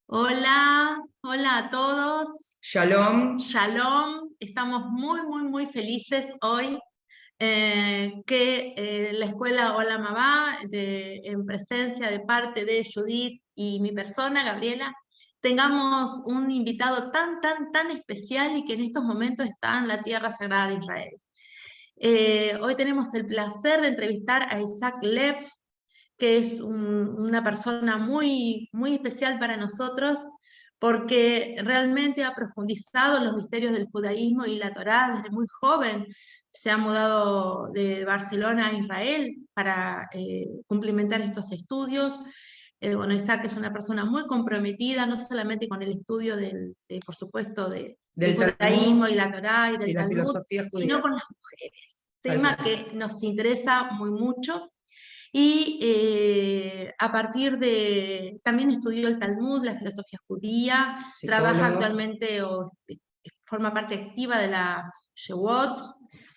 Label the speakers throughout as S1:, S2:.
S1: Hola, hola a todos.
S2: Shalom.
S1: Shalom. Estamos muy felices hoy que la escuela Hola Mabá, en presencia de parte de Judith y mi persona, Gabriela, tengamos un invitado tan especial y que en estos momentos está en la tierra sagrada de Israel. Hoy tenemos el placer de entrevistar a Isaac Lev, que es una persona muy especial para nosotros, porque realmente ha profundizado en los misterios del judaísmo y la Torá desde muy joven. Se ha mudado de Barcelona a Israel para cumplimentar estos estudios. Bueno, Isaac es una persona muy comprometida, no solamente con el estudio por supuesto, del
S2: Del
S1: judaísmo
S2: Talmud
S1: y la Torá y
S2: y
S1: del
S2: la
S1: Talmud,
S2: filosofía
S1: sino
S2: judía.
S1: con las mujeres,
S2: Tal
S1: tema
S2: cual.
S1: que nos interesa mucho. Y a partir también estudió el Talmud, la filosofía judía, trabaja
S2: Psicólogo.
S1: actualmente forma parte activa de la Yeshivot,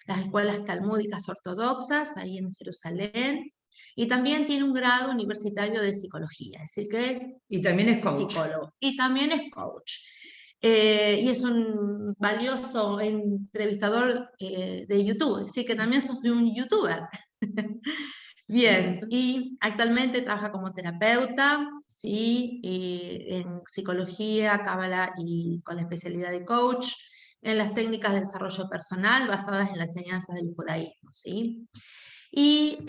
S1: las escuelas talmúdicas ortodoxas, ahí en Jerusalén, y también tiene un grado universitario de psicología, es decir, que es
S2: Y también es coach.
S1: psicólogo, y también es coach. Y es un valioso entrevistador de YouTube, es decir, que también sos un youtuber. Bien,
S2: Excelente.
S1: y actualmente trabaja como terapeuta, sí, y en psicología, cábala y con la especialidad de coach, en las técnicas de desarrollo personal basadas en las enseñanzas del judaísmo, sí. Y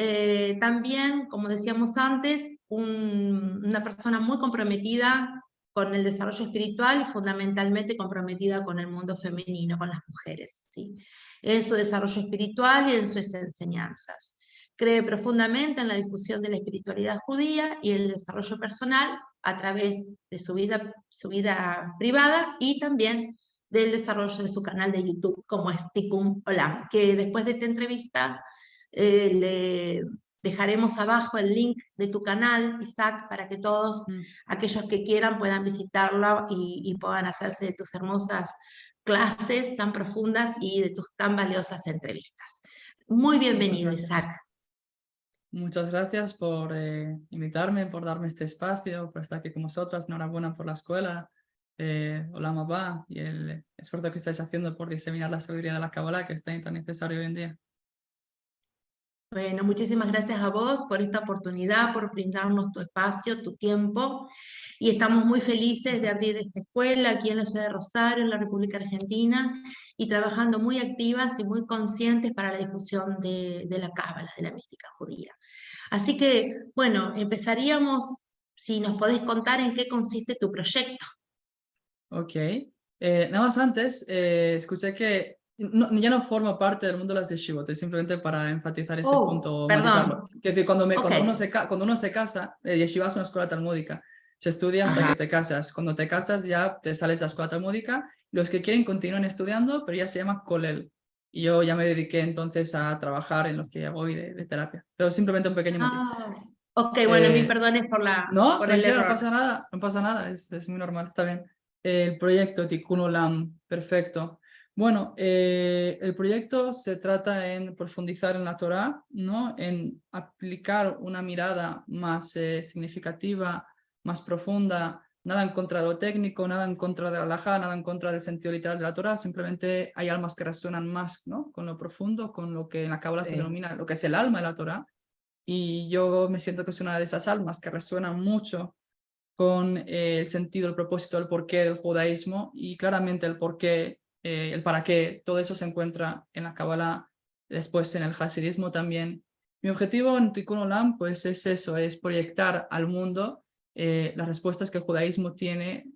S1: también, como decíamos antes, una persona muy comprometida con el desarrollo espiritual, fundamentalmente comprometida con el mundo femenino, con las mujeres, ¿sí? En su desarrollo espiritual y en sus enseñanzas. Cree profundamente en la difusión de la espiritualidad judía y el desarrollo personal a través de su vida privada y también del desarrollo de su canal de YouTube, como es Tikkun Olam, que después de esta entrevista le dejaremos abajo el link de tu canal, Isaac, para que todos aquellos que quieran puedan visitarlo y puedan hacerse de tus hermosas clases tan profundas y de tus tan valiosas entrevistas. Muy
S2: Muchas
S1: bienvenido,
S2: gracias.
S1: Isaac.
S2: Muchas gracias por invitarme, por darme este espacio, por estar aquí con vosotras. Enhorabuena por la escuela, Olam Abba, y el esfuerzo que estáis haciendo por diseminar la sabiduría de la Kabbalah, que es tan necesario hoy en día.
S1: Bueno, muchísimas gracias a vos por esta oportunidad, por brindarnos tu espacio, tu tiempo. Y estamos muy felices de abrir esta escuela aquí en la ciudad de Rosario, en la República Argentina, y trabajando muy activas y muy conscientes para la difusión de la Cábala, de la mística judía. Así que, bueno, empezaríamos, si nos podés contar en qué consiste tu proyecto.
S2: Ok. Nada más antes, escuché que ya no forma parte del mundo de las yeshivot, es simplemente para enfatizar ese
S1: Oh,
S2: punto o matizarlo.
S1: perdón.
S2: Es decir,
S1: Ok.
S2: cuando uno se casa, yeshiva es una escuela talmúdica, se estudia hasta
S1: Ajá.
S2: que te casas. Cuando te casas ya te sales de la escuela talmúdica. Los que quieren continúan estudiando, pero ya se llama Kolel. Y yo ya me dediqué entonces a trabajar en lo que hago hoy de terapia. Pero simplemente un pequeño matiz.
S1: Ah, ok, bueno, mil
S2: Eh,
S1: perdones
S2: no,
S1: por el
S2: tranquila, no
S1: error.
S2: pasa nada, no pasa nada, es muy normal, está bien. El proyecto Tikkun Olam, perfecto. Bueno, el proyecto se trata en profundizar en la Torá, ¿no? En aplicar una mirada más significativa, más profunda, nada en contra de lo técnico, nada en contra de la halajá, nada en contra del sentido literal de la Torá, simplemente hay almas que resuenan más, ¿no? Con lo profundo, con lo que en la Cábala se
S1: Sí.
S2: denomina lo que es el alma de la Torá. Y yo me siento que es una de esas almas que resuenan mucho con el sentido, el propósito, el porqué del judaísmo y claramente el porqué, el para qué, todo eso se encuentra en la Kabbalah, después en el hasidismo también. Mi objetivo en Tikkun Olam pues es eso, es proyectar al mundo las respuestas que el judaísmo tiene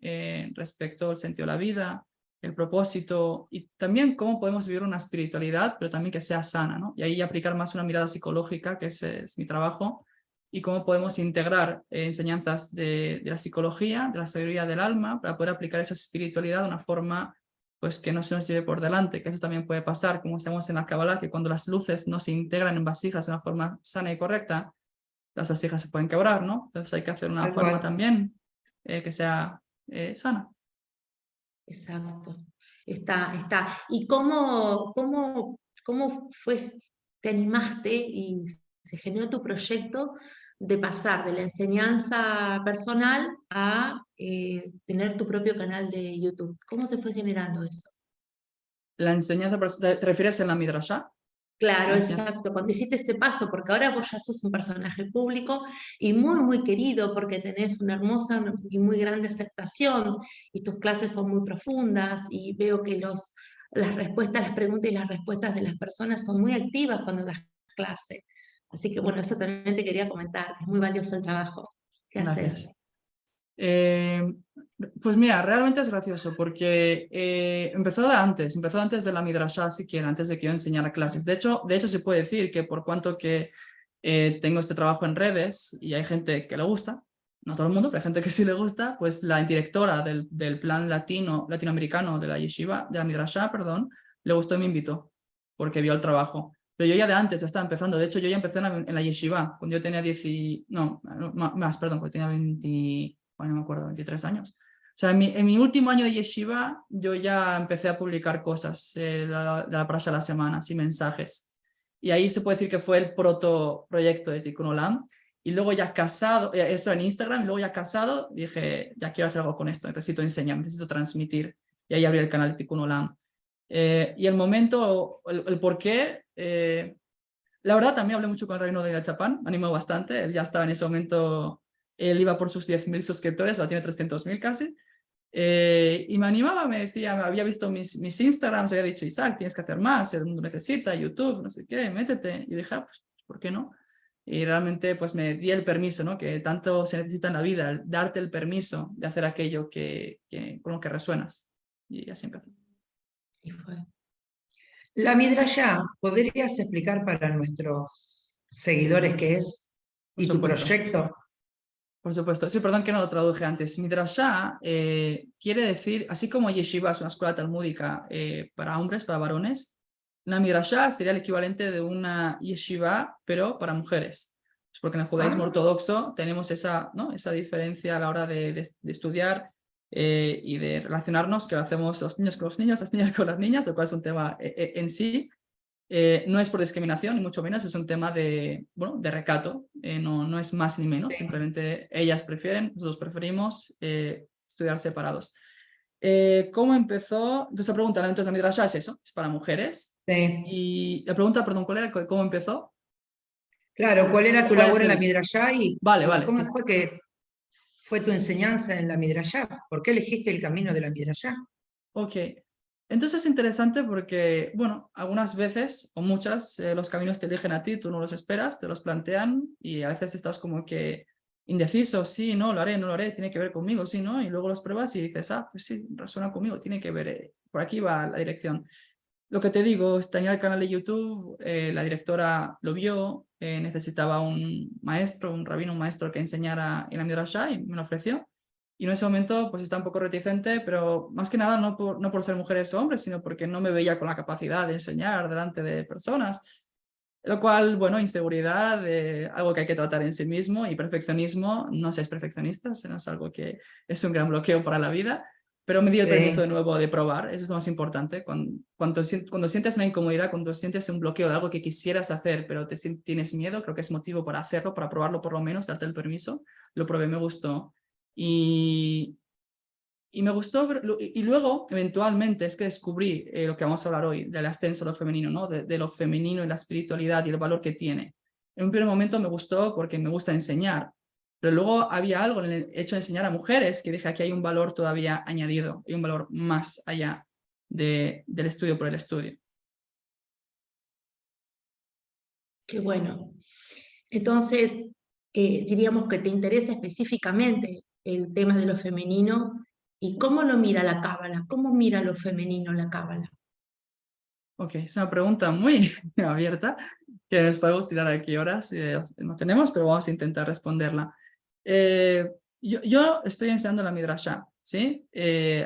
S2: respecto al sentido de la vida, el propósito y también cómo podemos vivir una espiritualidad, pero también que sea sana, ¿no? Y ahí aplicar más una mirada psicológica, que es mi trabajo, y cómo podemos integrar enseñanzas de la psicología, de la sabiduría del alma, para poder aplicar esa espiritualidad de una forma pues que no se nos lleve por delante, que eso también puede pasar, como sabemos en la Kabbalah, que cuando las luces no se integran en vasijas de una forma sana y correcta, las vasijas se pueden quebrar, ¿no? Entonces hay que hacer una
S1: Tal
S2: forma
S1: cual.
S2: también que sea sana.
S1: Exacto. Está. ¿Y cómo fue, te animaste y se generó tu proyecto de pasar de la enseñanza personal a tener tu propio canal de YouTube? ¿Cómo se fue generando eso?
S2: La enseñanza, ¿te refieres en la Midrashá?
S1: Claro,
S2: La enseñanza.
S1: exacto, cuando hiciste ese paso, porque ahora vos ya sos un personaje público y muy, muy querido porque tenés una hermosa y muy grande aceptación y tus clases son muy profundas y veo que las respuestas, las preguntas y las respuestas de las personas son muy activas cuando das clase. Así que bueno, eso también te quería comentar, es muy valioso el trabajo que haces.
S2: Gracias. Eh, pues mira, realmente es gracioso porque empezó antes de la Midrashá siquiera, antes de que yo enseñara clases. De hecho se puede decir que por cuanto que tengo este trabajo en redes y hay gente que le gusta, no todo el mundo, pero hay gente que sí le gusta, pues la directora del plan latinoamericano de la yeshiva, de la Midrashá, perdón, le gustó y me invitó porque vio el trabajo. Pero yo ya de antes estaba empezando. De hecho, yo ya empecé en la yeshiva cuando yo tenía más, perdón, cuando tenía 20, bueno, no me acuerdo, 23 años. O sea, en mi último año de yeshiva yo ya empecé a publicar cosas de la Parasha de la semana, así mensajes. Y ahí se puede decir que fue el proyecto de Tikkun Olam. Y luego ya casado, esto en Instagram, y luego ya casado, dije, ya quiero hacer algo con esto, necesito enseñar, necesito transmitir. Y ahí abrí el canal de Tikkun Olam. Y el momento, el por qué, la verdad también hablé mucho con el rabino de Gachapán, me animó bastante, él ya estaba en ese momento, él iba por sus 10.000 suscriptores, ahora tiene 300.000 casi, y me animaba, me decía, había visto mis Instagrams, había dicho, Isaac, tienes que hacer más, el mundo necesita, YouTube, no sé qué, métete, y dije, pues, ¿por qué no? Y realmente pues me di el permiso, ¿no? Que tanto se necesita en la vida, el darte el permiso de hacer aquello con lo que resuenas, y así empezó.
S1: Y fue.
S3: La Midrashá, ¿podrías explicar para nuestros seguidores qué es
S2: Por
S3: y tu
S2: supuesto.
S3: proyecto?
S2: Por supuesto. Sí, perdón que no lo traduje antes. Midrashá quiere decir, así como yeshiva es una escuela talmúdica para hombres, para varones, una midrashá sería el equivalente de una yeshiva, pero para mujeres. Es porque en el judaísmo
S3: Ah,
S2: ortodoxo tenemos esa, ¿no? esa diferencia a la hora de estudiar y de relacionarnos, que lo hacemos los niños con los niños, las niñas con las niñas, lo cual es un tema en sí. No es por discriminación, ni mucho menos, es un tema bueno, de recato, no es más ni menos, simplemente ellas prefieren, nosotros preferimos estudiar separados. ¿Cómo empezó? Entonces la pregunta, entonces la Midrashá es eso, es para mujeres.
S3: sí.
S2: Y la pregunta, perdón, ¿cuál era? ¿Cómo empezó?
S3: Claro, ¿cuál era tu
S2: ¿Cuál es
S3: labor en la Midrashá
S2: Vale,
S3: y
S2: vale,
S3: cómo
S2: sí.
S3: fue que fue tu enseñanza en la Midrashá? ¿Por qué elegiste el camino de la Midrashá?
S2: Ok. Entonces es interesante porque, bueno, algunas veces o muchas los caminos te eligen a ti, tú no los esperas, te los plantean y a veces estás como que indeciso, sí, no, lo haré, no lo haré, tiene que ver conmigo, sí, no, y luego los pruebas y dices, ah, pues sí, resuena conmigo, tiene que ver, por aquí va la dirección. Lo que te digo, tenía el canal de YouTube, la directora lo vio, necesitaba un maestro, un rabino, un maestro que enseñara en la Midrashá y me lo ofreció. Y en ese momento pues estaba un poco reticente, pero más que nada no por ser mujeres o hombres, sino porque no me veía con la capacidad de enseñar delante de personas. Lo cual, bueno, inseguridad, algo que hay que tratar en sí mismo y perfeccionismo, no seáis perfeccionistas, no es algo que es un gran bloqueo para la vida, pero me di el permiso de
S3: Sí,
S2: nuevo de probar, eso es lo más importante, cuando sientes una incomodidad, cuando sientes un bloqueo de algo que quisieras hacer, pero tienes miedo, creo que es motivo para hacerlo, para probarlo por lo menos, darte el permiso, lo probé, me gustó. Y me gustó, y luego, eventualmente, es que descubrí lo que vamos a hablar hoy, del ascenso a lo femenino, ¿no? De lo femenino y la espiritualidad y el valor que tiene. En un primer momento me gustó porque me gusta enseñar, pero luego había algo en el hecho de enseñar a mujeres que dije, aquí hay un valor todavía añadido, hay un valor más allá del estudio por el estudio.
S1: Qué bueno. Entonces, diríamos que te interesa específicamente el tema de lo femenino y cómo lo mira la Cábala, cómo mira lo femenino la Cábala.
S2: Ok, es una pregunta muy abierta que nos podemos tirar aquí horas, no tenemos, pero vamos a intentar responderla. Yo estoy enseñando la Midrashá, ¿sí?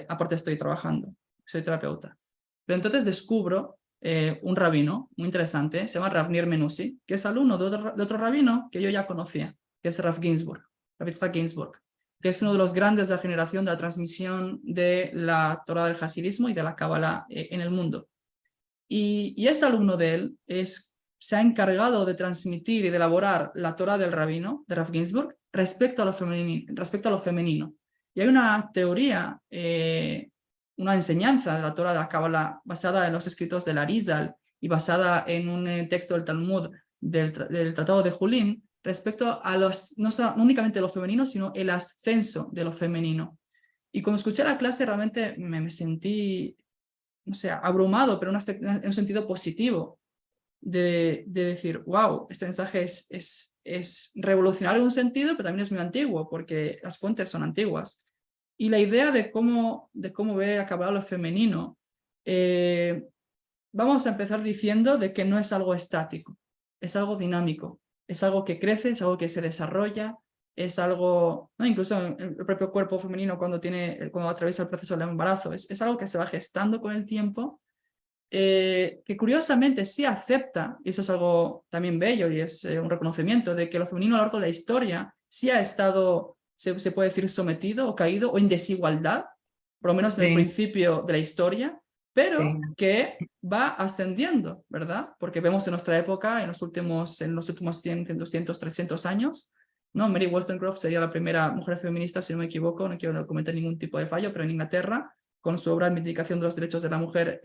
S2: Aparte estoy trabajando, soy terapeuta. Pero entonces descubro un rabino muy interesante, se llama Rav Nir Menussi, que es alumno de otro rabino que yo ya conocía, que es Rav Ginsburg, Rav Yitzhak Ginsburg, que es uno de los grandes de la generación de la transmisión de la Torah del Hasidismo y de la Cábala en el mundo. Y este alumno de él es se ha encargado de transmitir y de elaborar la Torá del rabino, de Rav Ginsburg, respecto a lo femenino. Y hay una teoría, una enseñanza de la Torá de la Kabbalah basada en los escritos del Arizal y basada en un texto del Talmud del Tratado de Julín, respecto a no únicamente lo femenino, sino el ascenso de lo femenino. Y cuando escuché la clase realmente me sentí, no sé, abrumado, pero en un sentido positivo, de decir, wow, este mensaje es revolucionario en un sentido, pero también es muy antiguo, porque las fuentes son antiguas. Y la idea de cómo ve a Kabbalah lo femenino, vamos a empezar diciendo de que no es algo estático, es algo dinámico, es algo que crece, es algo que se desarrolla, es algo, ¿no? Incluso el propio cuerpo femenino cuando atraviesa el proceso del embarazo, es algo que se va gestando con el tiempo, que curiosamente sí acepta, y eso es algo también bello y es un reconocimiento de que lo femenino a lo largo de la historia sí ha estado, se puede decir, sometido o caído o en desigualdad, por lo menos en el principio de la historia, pero que va ascendiendo, ¿verdad? Porque vemos en nuestra época, en los últimos 100, 200, 300 años, ¿no? Mary Wollstonecraft sería la primera mujer feminista, si no me equivoco, no quiero cometer ningún tipo de fallo, pero en Inglaterra, con su obra Vindicación de los Derechos de la Mujer,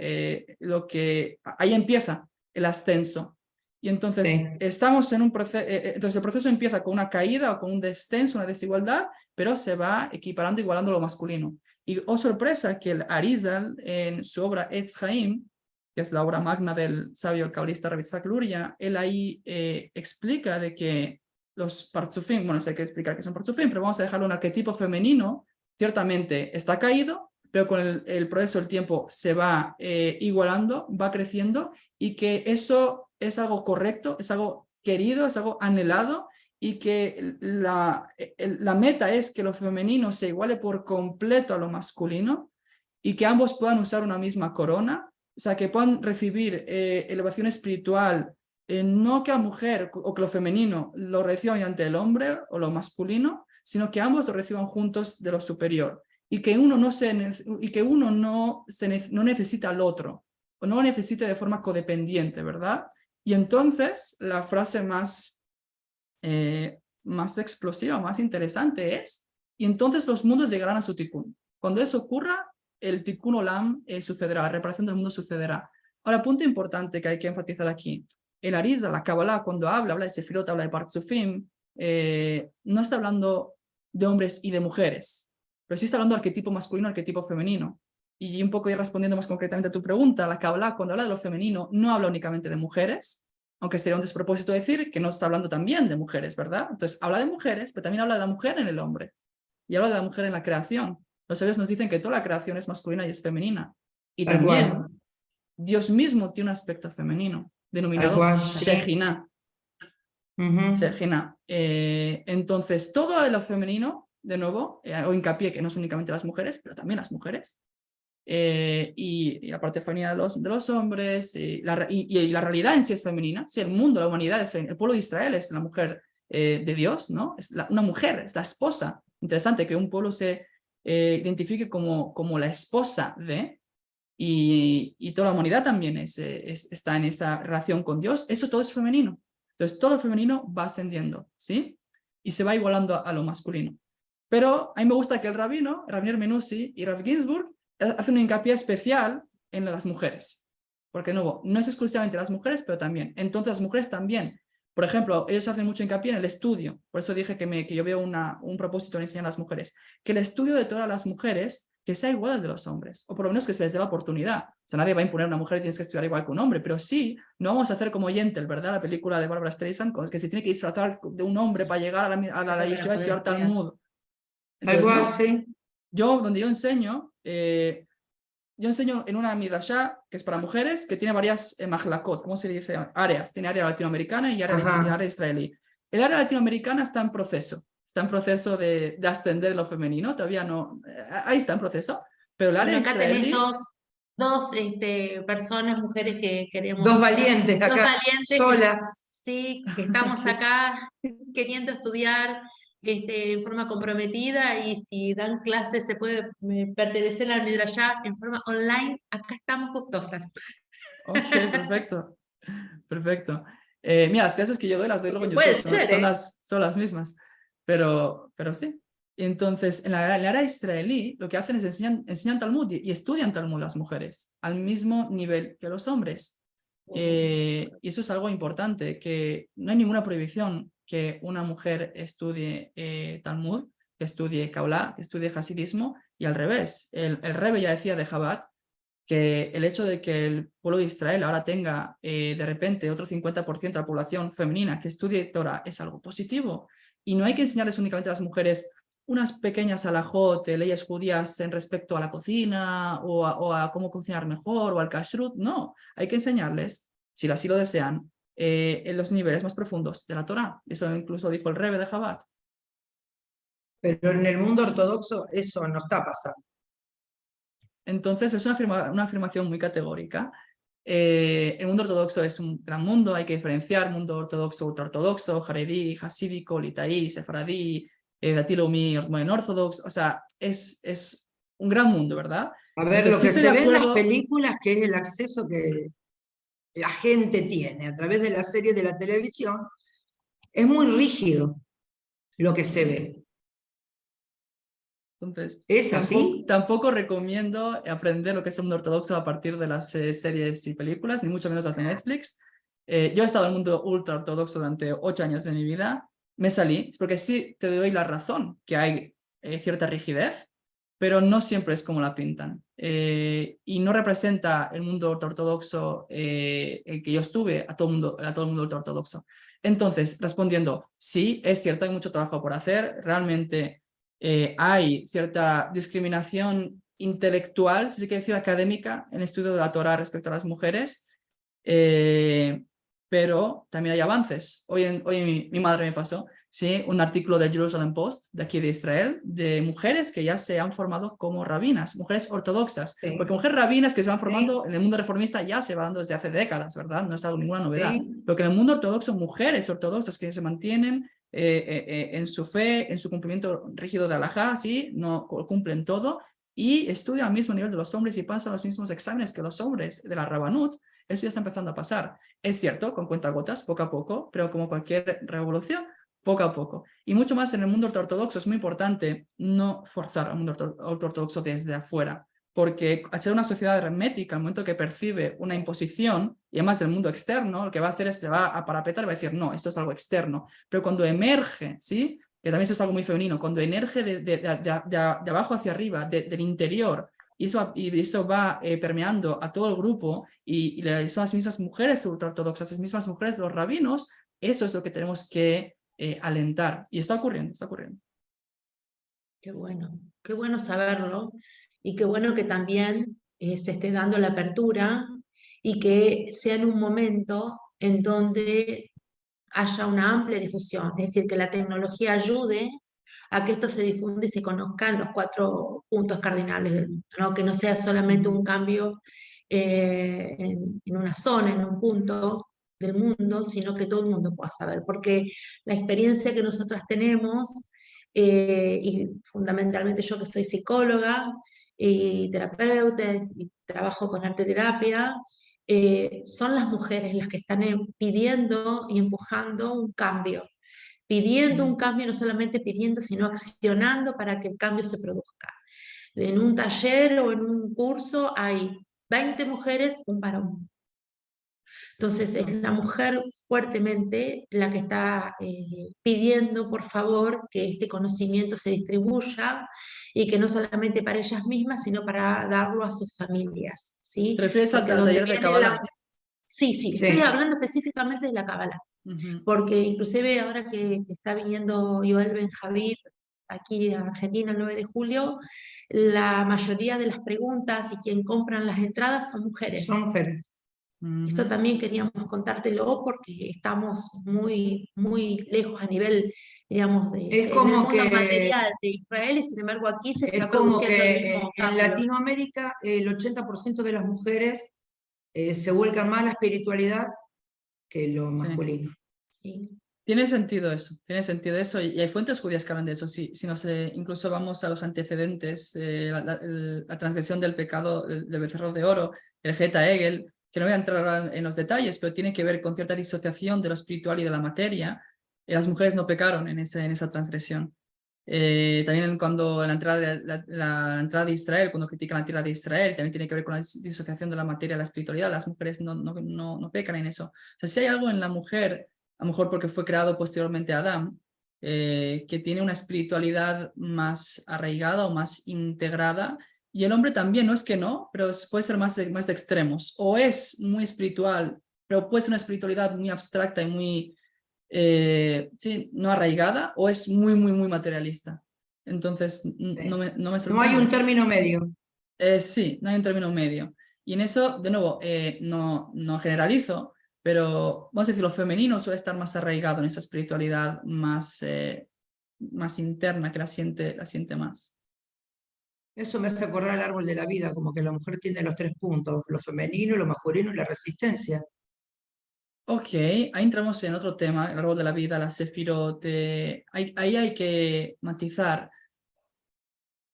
S2: ahí empieza el ascenso. Y entonces estamos en un proceso, entonces el proceso empieza con una caída o con un descenso, una desigualdad, pero se va equiparando, igualando lo masculino. Y oh sorpresa que el Arizal, en su obra Etz Haim, que es la obra magna del sabio cabalista Rav Yitzhak Luria, él ahí explica de que los partzufim, bueno, sé que explicar qué son partzufim, pero vamos a dejarlo un arquetipo femenino, ciertamente está caído, pero con el proceso del tiempo se va igualando, va creciendo, y que eso es algo correcto, es algo querido, es algo anhelado, y que la meta es que lo femenino se iguale por completo a lo masculino y que ambos puedan usar una misma corona, o sea, que puedan recibir elevación espiritual, no que la mujer o que lo femenino lo reciba mediante el hombre o lo masculino, sino que ambos lo reciban juntos de lo superior, y que uno no necesita al otro, o no lo necesite de forma codependiente, ¿verdad? Y entonces la frase más explosiva, más interesante es, y entonces los mundos llegarán a su tikkun. Cuando eso ocurra, el tikkun olam sucederá, la reparación del mundo sucederá. Ahora, punto importante que hay que enfatizar aquí. El Arizal, la Kabbalah, cuando habla de Sefirot, habla de Partzufim, no está hablando de hombres y de mujeres, pero sí está hablando de arquetipo masculino, arquetipo femenino. Y un poco ir respondiendo más concretamente a tu pregunta, la Kabbalah, cuando habla de lo femenino, no habla únicamente de mujeres, aunque sería un despropósito decir que no está hablando también de mujeres, ¿verdad? Entonces, habla de mujeres, pero también habla de la mujer en el hombre, y habla de la mujer en la creación. Los sabios nos dicen que toda la creación es masculina y es femenina. Y también Dios mismo tiene un aspecto femenino, denominado Shejinah. Shejinah. Entonces, todo lo femenino, de nuevo, hago hincapié que no son únicamente las mujeres, pero también las mujeres, y la parte femenina de los hombres, y la realidad en sí es femenina. Sí, el mundo, la humanidad es femenina. El pueblo de Israel es la mujer de Dios, ¿no? Es una mujer, es la esposa. Interesante que un pueblo se identifique como la esposa de, y toda la humanidad también está en esa relación con Dios. Eso todo es femenino. Entonces todo lo femenino va ascendiendo, ¿sí? Y se va igualando a lo masculino. Pero a mí me gusta que el rabino, Rabiner Menussi y Rav Ginsburg, hacen un hincapié especial en las mujeres, porque de nuevo, no es exclusivamente las mujeres, pero también. Entonces las mujeres también, por ejemplo, ellos hacen mucho hincapié en el estudio, por eso dije que yo veo un propósito en enseñar a las mujeres, que el estudio de todas las mujeres que sea igual al de los hombres, o por lo menos que se les dé la oportunidad. O sea, nadie va a imponer a una mujer que tienes que estudiar igual que un hombre, pero sí, no vamos a hacer como Yentl, ¿verdad? La película de Barbara Streisand, que se tiene que disfrazar de un hombre para llegar a la yeshiva a estudiar Talmud. Entonces, donde yo enseño en una midrashá que es para mujeres, que tiene varias mahlakot, ¿cómo se dice? Áreas. Tiene área latinoamericana y área israelí. El área latinoamericana está en proceso de ascender en lo femenino, todavía no, ahí está en proceso, pero el área
S1: acá
S2: israelí...
S1: tenés dos personas, mujeres que queremos...
S3: Dos valientes acá, solas.
S1: Sí, que estamos acá queriendo estudiar en forma comprometida, y si dan clases se puede pertenecer al Midrashá en forma online, acá estamos gustosas.
S2: Ok, perfecto. Perfecto. Mira, las clases que yo doy las doy luego en
S1: Puede
S2: YouTube,
S1: ser, ¿eh?
S2: son las mismas, pero sí. Entonces, en la era israelí, lo que hacen es enseñan Talmud y estudian Talmud las mujeres al mismo nivel que los hombres. Y eso es algo importante, que no hay ninguna prohibición que una mujer estudie Talmud, que estudie Kabbalah, que estudie Hasidismo, y al revés. El Rebbe ya decía de Chabad que el hecho de que el pueblo de Israel ahora tenga de repente otro 50% de la población femenina que estudie Torah es algo positivo. Y no hay que enseñarles únicamente a las mujeres unas pequeñas alajot, leyes judías en respecto a la cocina o a cómo cocinar mejor o al kashrut. No, hay que enseñarles, si así lo desean, en los niveles más profundos de la Torah. Eso incluso dijo el Rebbe de Chabad.
S3: Pero en el mundo ortodoxo eso no está pasando.
S2: Entonces es una afirmación muy categórica. El mundo ortodoxo es un gran mundo, hay que diferenciar mundo ortodoxo, ultraortodoxo, jaredí, hasídico, litaí, sefaradí, dati leumí, ortodoxo, o sea, es un gran mundo, ¿verdad?
S3: A ver,
S2: Entonces
S3: lo
S2: sí
S3: que
S2: estoy
S3: se
S2: de
S3: ve en las
S2: acuerdo,
S3: películas, que es el acceso que la gente tiene a través de la serie de la televisión, es muy rígido lo que se ve.
S2: entonces
S3: ¿Es así?
S2: tampoco recomiendo aprender lo que es el mundo ortodoxo a partir de las series y películas, ni mucho menos las de Netflix. Yo he estado en el mundo ultra ortodoxo durante 8 años de mi vida, me salí, porque sí te doy la razón, que hay cierta rigidez, pero no siempre es como la pintan. Y no representa el mundo ultraortodoxo el que yo estuve a todo el mundo ultraortodoxo. Entonces, respondiendo, sí, es cierto, hay mucho trabajo por hacer, realmente hay cierta discriminación intelectual, si se quiere decir académica, en el estudio de la Torah respecto a las mujeres, pero también hay avances. Hoy mi madre me pasó, ¿sí?, un artículo de Jerusalem Post, de aquí de Israel, de mujeres que ya se han formado como rabinas, mujeres ortodoxas,
S3: Sí.
S2: porque mujeres rabinas que se van formando
S3: Sí.
S2: en el mundo reformista ya se van dando desde hace décadas, ¿verdad? No es algo, ninguna novedad.
S3: Sí.
S2: Lo que en el mundo ortodoxo, mujeres ortodoxas que se mantienen en su fe, en su cumplimiento rígido de Alajá, ¿sí?, no cumplen todo y estudian al mismo nivel de los hombres y pasan los mismos exámenes que los hombres de la Rabanut. Eso ya está empezando a pasar. Es cierto, con cuentagotas, poco a poco, pero como cualquier revolución, poco a poco. Y mucho más en el mundo ortodoxo es muy importante no forzar al mundo ortodoxo desde afuera, porque al ser una sociedad hermética, al momento que percibe una imposición, y además del mundo externo, lo que va a hacer es se va a parapetar y va a decir, no, esto es algo externo. Pero cuando emerge, ¿sí?, que también esto es algo muy femenino, cuando emerge de abajo hacia arriba, del interior, y eso va permeando a todo el grupo, y son las mismas mujeres ultraortodoxas, las mismas mujeres de los rabinos, eso es lo que tenemos que alentar. Y está ocurriendo, está ocurriendo.
S1: Qué bueno saberlo y qué bueno que también se esté dando la apertura y que sea en un momento en donde haya una amplia difusión, es decir, que la tecnología ayude a que esto se difunda y se conozca en los 4 puntos cardinales del mundo, ¿no? Que no sea solamente un cambio en una zona, en un punto del mundo, sino que todo el mundo pueda saber, porque la experiencia que nosotras tenemos, y fundamentalmente yo que soy psicóloga y terapeuta y trabajo con arte terapia, son las mujeres las que están pidiendo y empujando un cambio, pidiendo un cambio, no solamente pidiendo, sino accionando para que el cambio se produzca. En un taller o en un curso hay 20 mujeres, un varón. Entonces es la mujer fuertemente la que está pidiendo, por favor, que este conocimiento se distribuya y que no solamente para ellas mismas, sino para darlo a sus familias, ¿sí?
S2: ¿Te refieres al
S1: Porque donde
S2: taller de
S1: viene
S2: Kabbalah?
S1: Sí, sí, estoy
S3: Sí.
S1: hablando específicamente de la Cábala, porque inclusive ahora que está viniendo Yoel Ben-Javid aquí a Argentina el 9 de julio, la mayoría de las preguntas y quien compran las entradas son mujeres.
S3: Son mujeres.
S1: Esto también queríamos contártelo porque estamos muy, muy lejos a nivel, digamos,
S3: Es
S1: en el
S3: como
S1: mundo
S3: que,
S1: material de Israel, y sin embargo aquí se
S3: es
S1: está
S3: como
S1: produciendo el
S3: que
S1: mismo
S3: en
S1: cambio.
S3: Latinoamérica el 80% de las mujeres se vuelcan más a la espiritualidad que lo
S2: Sí.
S3: masculino.
S1: Sí.
S2: Tiene sentido eso, y hay fuentes judías que hablan de eso. Si nos incluso vamos a los antecedentes, la transgresión del pecado del becerro de oro, el Geta Egel, que no voy a entrar en los detalles, pero tiene que ver con cierta disociación de lo espiritual y de la materia. Las mujeres no pecaron en esa transgresión. También cuando la entrada de Israel, cuando critican la tierra de Israel, también tiene que ver con la disociación de la materia y la espiritualidad. Las mujeres no pecan en eso. O sea, si hay algo en la mujer, a lo mejor porque fue creado posteriormente a Adán, que tiene una espiritualidad más arraigada o más integrada, y el hombre también, no es que no, pero puede ser más de extremos. O es muy espiritual, pero puede ser una espiritualidad muy abstracta y muy, sí, no arraigada, o es muy materialista. Entonces, no me sorprende.
S3: No hay un término medio.
S2: Sí, no hay un término medio. Y en eso, de nuevo, no generalizo, pero vamos a decir, lo femenino suele estar más arraigado en esa espiritualidad más interna, que la siente más.
S3: Eso me hace acordar el árbol de la vida, como que la mujer tiene los 3 puntos, lo femenino, lo masculino y la resistencia.
S2: Ok, ahí entramos en otro tema, el árbol de la vida, la sefirot. Ahí hay que matizar.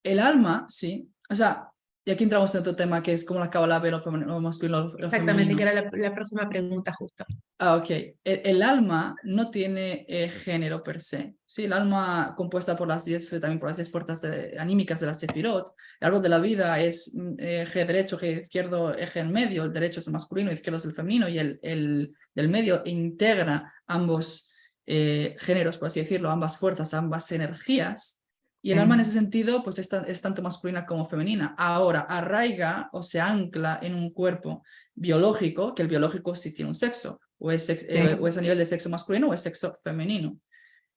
S2: El alma, sí. O sea, y aquí entramos en otro tema que es cómo la Kabbalah ve lo masculino, lo
S1: Exactamente,
S2: femenino.
S1: que era la próxima pregunta justo.
S2: Ok. El alma no tiene género per se. Sí, el alma compuesta por también por las 10 fuerzas anímicas de la sefirot. El árbol de la vida es eje derecho, eje izquierdo, eje en medio. El derecho es el masculino, el izquierdo es el femenino, y el del medio integra ambos géneros, por así decirlo, ambas fuerzas, ambas energías. Y el alma en ese sentido pues es tanto masculina como femenina. Ahora, arraiga o se ancla en un cuerpo biológico, que el biológico sí tiene un sexo, o es a nivel de sexo masculino o es sexo femenino.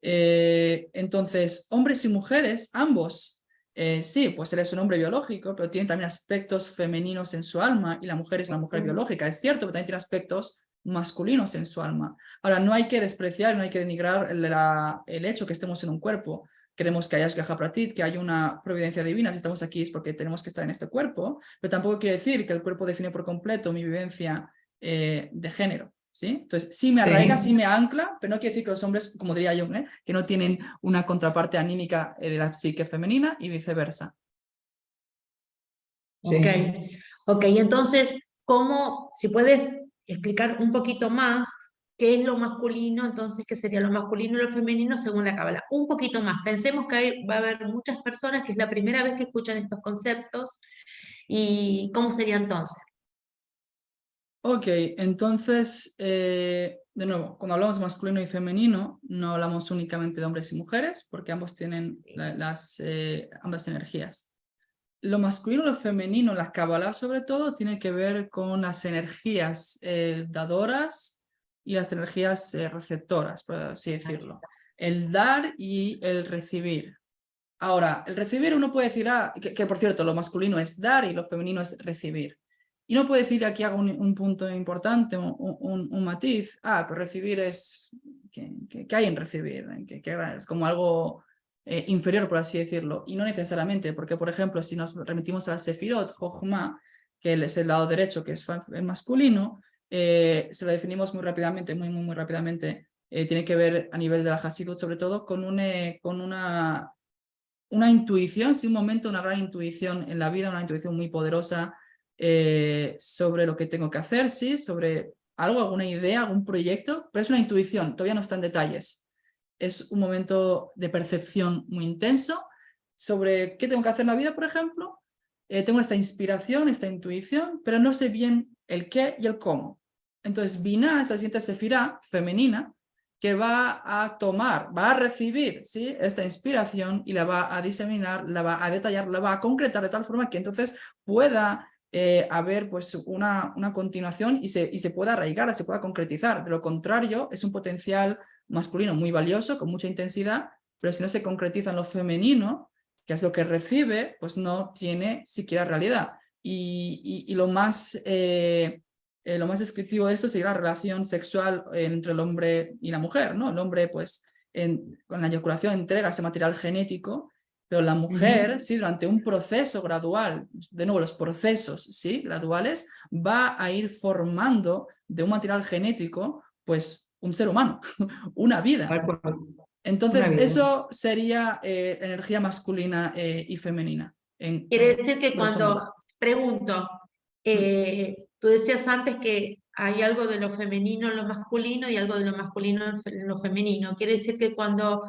S2: Entonces, hombres y mujeres, ambos, sí, pues él es un hombre biológico, pero tiene también aspectos femeninos en su alma, y la mujer es una mujer biológica, es cierto, pero también tiene aspectos masculinos en su alma. Ahora, no hay que despreciar, no hay que denigrar el hecho que estemos en un cuerpo. Queremos que haya Ashgaha Pratit, que haya una providencia divina. Si estamos aquí es porque tenemos que estar en este cuerpo, pero tampoco quiere decir que el cuerpo define por completo mi vivencia de género. ¿Sí? Entonces, sí me arraiga, sí me ancla, pero no quiere decir que los hombres, como diría yo, que no tienen una contraparte anímica de la psique femenina y viceversa.
S1: Sí. Ok, entonces, si puedes explicar un poquito más qué es lo masculino, entonces qué sería lo masculino y lo femenino según la Cábala. Un poquito más. Pensemos que va a haber muchas personas que es la primera vez que escuchan estos conceptos, y ¿cómo sería entonces?
S2: Ok, entonces, de nuevo, cuando hablamos masculino y femenino, no hablamos únicamente de hombres y mujeres, porque ambos tienen ambas energías. Lo masculino y lo femenino, la Kabbalah sobre todo, tiene que ver con las energías dadoras y las energías receptoras, por así decirlo. El dar y el recibir. Ahora, el recibir uno puede decir, que por cierto, lo masculino es dar y lo femenino es recibir. Y no puede decir, aquí hago un punto importante, un matiz, pero recibir es, ¿qué hay en recibir? Es como algo inferior, por así decirlo. Y no necesariamente, porque por ejemplo, si nos remitimos a la Sefirot, Jochma, que es el lado derecho, que es masculino, se lo definimos muy rápidamente, muy rápidamente. Tiene que ver a nivel de la Hasidut, sobre todo, con una intuición, sí, un momento, una gran intuición en la vida, una intuición muy poderosa sobre lo que tengo que hacer, sí, sobre algo, alguna idea, algún proyecto, pero es una intuición, todavía no está en detalles. Es un momento de percepción muy intenso sobre qué tengo que hacer en la vida, por ejemplo. Tengo esta inspiración, esta intuición, pero no sé bien el qué y el cómo. Entonces, Binah, esa siguiente sefirá femenina, que va a tomar, va a recibir, ¿sí?, esta inspiración y la va a diseminar, la va a detallar, la va a concretar de tal forma que entonces pueda haber pues una continuación y se pueda arraigar, se pueda concretizar. De lo contrario, es un potencial masculino muy valioso, con mucha intensidad, pero si no se concretiza en lo femenino, que es lo que recibe, pues no tiene siquiera realidad. Y lo más descriptivo de esto sería la relación sexual entre el hombre y la mujer, ¿no? El hombre, pues, con la eyaculación entrega ese material genético, pero la mujer, sí, durante un proceso gradual, de nuevo, los procesos, sí, graduales, va a ir formando de un material genético, pues, un ser humano, una vida. Entonces, eso sería energía masculina y femenina.
S1: Quiere decir que cuando pregunto, Tú decías antes que hay algo de lo femenino en lo masculino y algo de lo masculino en lo femenino. Quiere decir que cuando,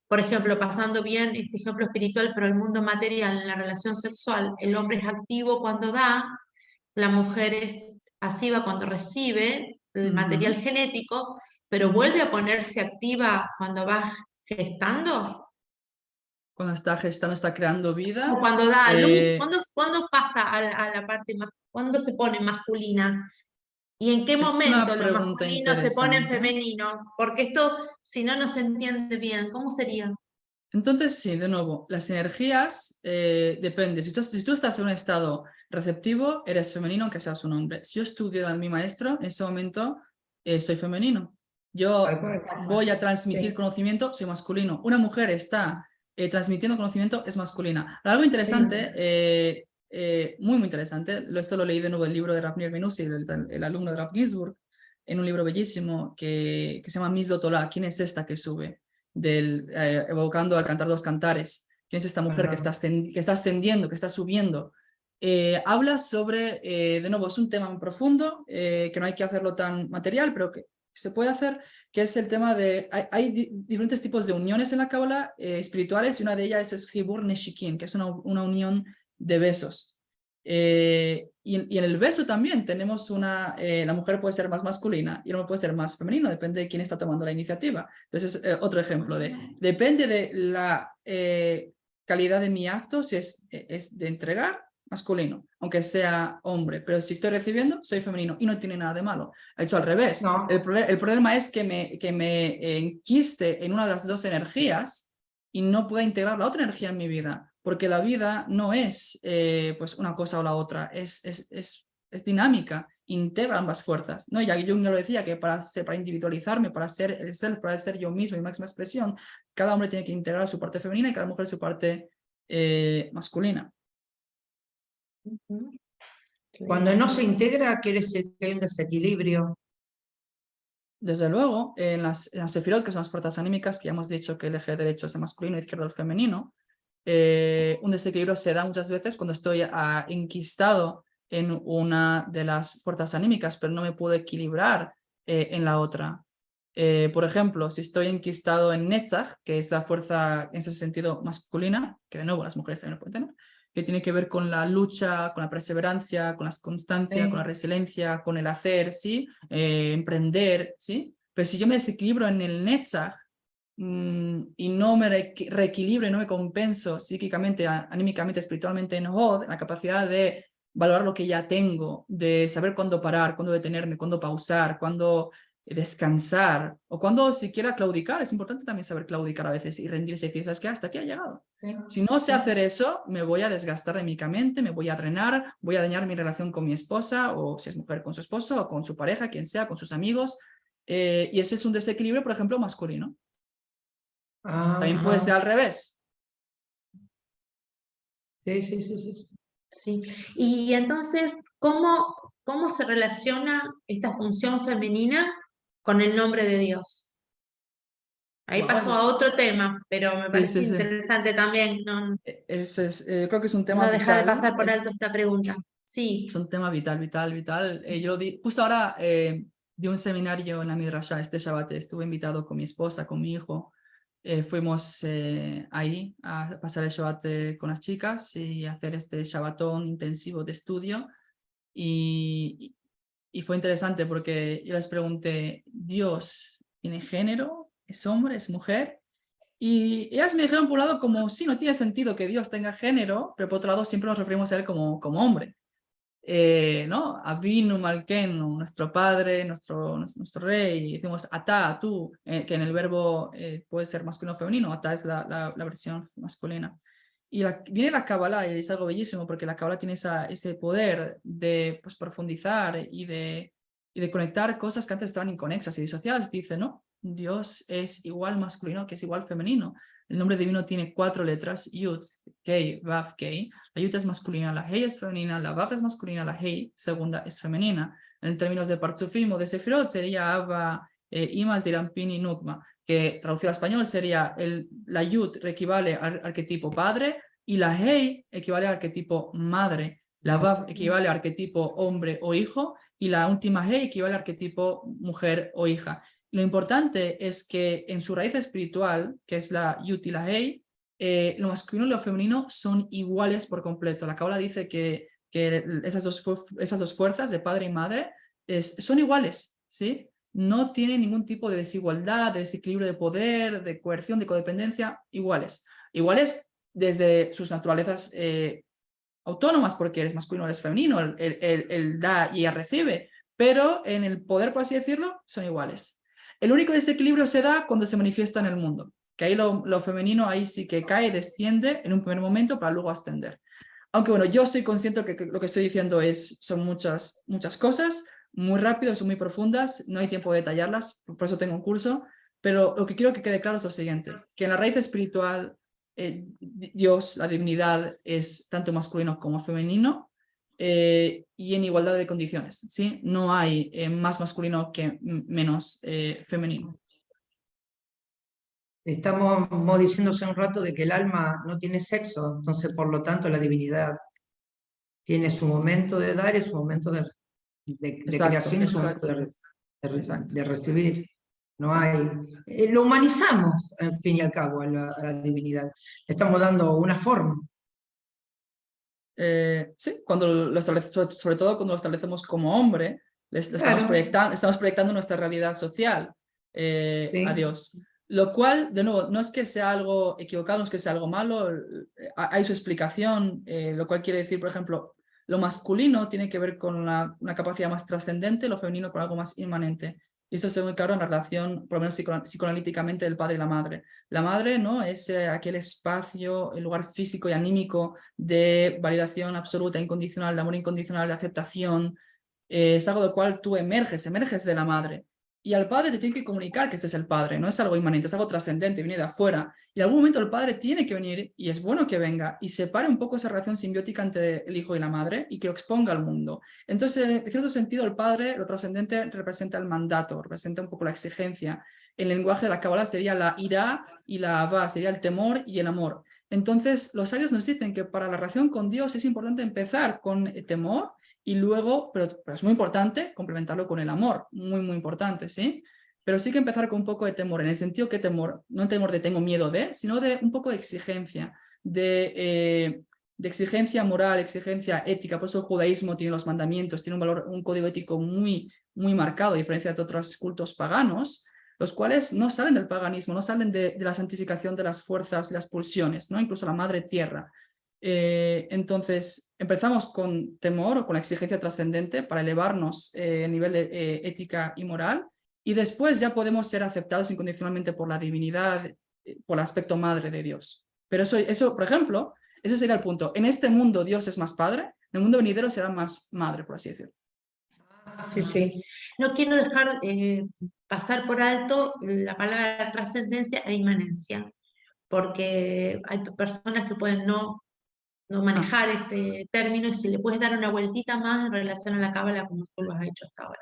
S1: por ejemplo, pasando bien este ejemplo espiritual, pero el mundo material, en la relación sexual, el hombre es activo cuando da, la mujer es pasiva cuando recibe el material genético, pero vuelve a ponerse activa cuando va gestando.
S2: Cuando está gestando, está creando vida.
S1: O cuando da a luz, ¿cuándo pasa a la parte más, cuándo se pone masculina? ¿Y en qué
S2: Es
S1: momento
S2: una
S1: lo
S2: pregunta
S1: masculino se pone en
S2: interesante.
S1: femenino? Porque esto, si no, no se entiende bien. ¿Cómo sería?
S2: Entonces, sí, de nuevo, las energías depende. Si tú estás en un estado receptivo, eres femenino aunque seas un hombre. Si yo estudio a mi maestro, en ese momento soy femenino. Yo
S3: Tal cual.
S2: voy a transmitir
S3: Sí.
S2: conocimiento, soy masculino. Una mujer está transmitiendo conocimiento, es masculina. Algo interesante, muy, muy interesante, esto lo leí de nuevo el libro de Rafnir Minusi, el alumno de Rav Ginsburg, en un libro bellísimo que se llama Misdotolá, ¿quién es esta que sube? Evocando al cantar dos cantares. ¿Quién es esta mujer que está ascendiendo, que está subiendo? Habla sobre, de nuevo, es un tema muy profundo, que no hay que hacerlo tan material, pero que se puede hacer, que es el tema de, hay diferentes tipos de uniones en la Cábala espirituales, y una de ellas es Hibur Neshikin, que es una unión de besos. Y en el beso también tenemos la mujer puede ser más masculina y el hombre puede ser más femenino, depende de quién está tomando la iniciativa. Entonces, otro ejemplo depende de la calidad de mi acto, si es de entregar, masculino, aunque sea hombre, pero si estoy recibiendo, soy femenino y no tiene nada de malo. Ha hecho al revés.
S3: No.
S2: El problema es que me enquiste en una de las dos energías y no pueda integrar la otra energía en mi vida, porque la vida no es pues una cosa o la otra, es dinámica, integra ambas fuerzas, ¿no? Ya Jung lo decía, que para individualizarme, para ser el self, para ser yo mismo, mi máxima expresión, cada hombre tiene que integrar su parte femenina y cada mujer su parte masculina.
S3: Cuando no se integra, quiere decir que hay un desequilibrio.
S2: Desde luego, en las sefirot, que son las fuerzas anímicas, que ya hemos dicho que el eje derecho es el masculino y izquierdo el femenino, un desequilibrio se da muchas veces cuando estoy enquistado en una de las fuerzas anímicas, pero no me puedo equilibrar en la otra. Por ejemplo, si estoy enquistado en Netzach, que es la fuerza en ese sentido masculina, que de nuevo las mujeres también lo pueden tener, que tiene que ver con la lucha, con la perseverancia, con la constancia, con la resiliencia, con el hacer, ¿sí? Emprender, ¿sí? Pero si yo me desequilibro en el Netzach y no me reequilibro y no me compenso psíquicamente, anímicamente, espiritualmente en Hod, en la capacidad de valorar lo que ya tengo, de saber cuándo parar, cuándo detenerme, cuándo pausar, cuándo descansar o cuando siquiera claudicar. Es importante también saber claudicar a veces y rendirse y decir, ¿sabes qué? Hasta aquí ha llegado. Si no sé hacer eso, me voy a desgastar anímicamente, me voy a drenar, voy a dañar mi relación con mi esposa, o si es mujer con su esposo, o con su pareja, quien sea, con sus amigos. Y ese es un desequilibrio, por ejemplo, masculino. También puede ser al revés.
S1: Sí. Y entonces, ¿cómo se relaciona esta función femenina con el nombre de Dios? Ahí pasó a otro tema, pero me parece interesante también. No,
S2: creo que es un tema
S1: no deja de
S2: vital.
S1: pasar por alto esta pregunta. Sí.
S2: Es un tema vital. Yo lo di, justo ahora di un seminario en la Midrashá este Shabbat. Estuve invitado con mi esposa, con mi hijo. Fuimos ahí a pasar el Shabbat con las chicas y hacer este Shabbatón intensivo de estudio. Y fue interesante porque yo les pregunté, ¿Dios tiene género? ¿Es hombre? ¿Es mujer? Y ellas me dijeron por un lado como, sí, no tiene sentido que Dios tenga género, pero por otro lado siempre nos referimos a él como hombre. ¿No? Avinu Malkenu, nuestro padre, nuestro rey, y decimos atá, tú, que en el verbo puede ser masculino o femenino, atá es la versión masculina. Y viene la Kabbalah y es algo bellísimo porque la Kabbalah tiene ese poder de pues, profundizar y de conectar cosas que antes estaban inconexas y disociadas. Dice, no, Dios es igual masculino que es igual femenino. El nombre divino tiene 4 letras, Yud, Kei, Vav, Kei. La Yud es masculina, la Hei es femenina, la Vav es masculina, la Hei segunda es femenina. En términos de Partzufim o de Sefirot sería Ava, Ima, Zirampin y Nukma, que traducido a español sería la Yud equivale al arquetipo padre y la Hei equivale al arquetipo madre. La Vav equivale a arquetipo hombre o hijo y la última He equivale a arquetipo mujer o hija. Lo importante es que en su raíz espiritual, que es la Yud y la Hei, lo masculino y lo femenino son iguales por completo. La Cábala dice que esas dos fuerzas de padre y madre son iguales, ¿sí? No tienen ningún tipo de desigualdad, de desequilibrio de poder, de coerción, de codependencia, iguales. Iguales desde sus naturalezas autónomas, porque eres masculino o eres femenino, el da y el recibe, pero en el poder, por así decirlo, son iguales. El único desequilibrio se da cuando se manifiesta en el mundo, que ahí lo femenino ahí sí que cae, desciende en un primer momento para luego ascender. Aunque bueno, yo estoy consciente que lo que estoy diciendo son muchas cosas, muy rápido, son muy profundas, no hay tiempo de detallarlas, por eso tengo un curso, pero lo que quiero que quede claro es lo siguiente, que en la raíz espiritual Dios, la divinidad, es tanto masculino como femenino y en igualdad de condiciones, ¿sí? No hay más masculino que menos femenino.
S3: Estamos diciendo hace un rato de que el alma no tiene sexo, entonces por lo tanto la divinidad tiene su momento de dar y su momento de
S2: Exacto,
S3: creación y su
S2: exacto,
S3: momento
S2: exacto.
S3: de recibir. No hay, lo humanizamos al fin y al cabo a la divinidad. Le estamos dando una forma.
S2: Sí, cuando lo sobre todo cuando lo establecemos como hombre, estamos
S3: Claro,
S2: proyectando nuestra realidad social
S3: sí.
S2: a Dios. Lo cual, de nuevo, no es que sea algo equivocado, no es que sea algo malo, hay su explicación, lo cual quiere decir, por ejemplo, lo masculino tiene que ver con una capacidad más trascendente, lo femenino con algo más inmanente. Y eso se ve muy claro en la relación, por lo menos psicoanalíticamente, del padre y la madre. La madre, ¿no?, es aquel espacio, el lugar físico y anímico de validación absoluta, incondicional, de amor incondicional, de aceptación. Es algo del cual tú emerges de la madre. Y al padre te tiene que comunicar que este es el padre, no es algo inmanente, es algo trascendente, viene de afuera. Y en algún momento el padre tiene que venir, y es bueno que venga, y separe un poco esa relación simbiótica entre el hijo y la madre, y que lo exponga al mundo. Entonces, en cierto sentido, el padre, lo trascendente, representa el mandato, representa un poco la exigencia. El lenguaje de la Cábala sería la ira y la avá, sería el temor y el amor. Entonces, los sabios nos dicen que para la relación con Dios es importante empezar con temor, y luego, pero es muy importante complementarlo con el amor, muy importante, ¿sí? Pero sí que empezar con un poco de temor, en el sentido que temor, no temor de tengo miedo de, sino de un poco de exigencia, de exigencia moral, exigencia ética. Por eso el judaísmo tiene los mandamientos, tiene un valor, un código ético muy marcado, a diferencia de otros cultos paganos, los cuales no salen del paganismo, no salen de la santificación de las fuerzas y las pulsiones, ¿no? Incluso la madre tierra. Entonces, empezamos con temor o con la exigencia trascendente para elevarnos a nivel de ética y moral, y después ya podemos ser aceptados incondicionalmente por la divinidad, por el aspecto madre de Dios. Pero eso, por ejemplo, ese sería el punto. En este mundo Dios es más padre, en el mundo venidero será más madre, por así decirlo.
S1: Sí, sí. No quiero dejar pasar por alto la palabra trascendencia e inmanencia, porque hay personas que pueden no manejar este término, y si le puedes dar una vueltita más en relación a la cábala como tú lo has hecho hasta ahora.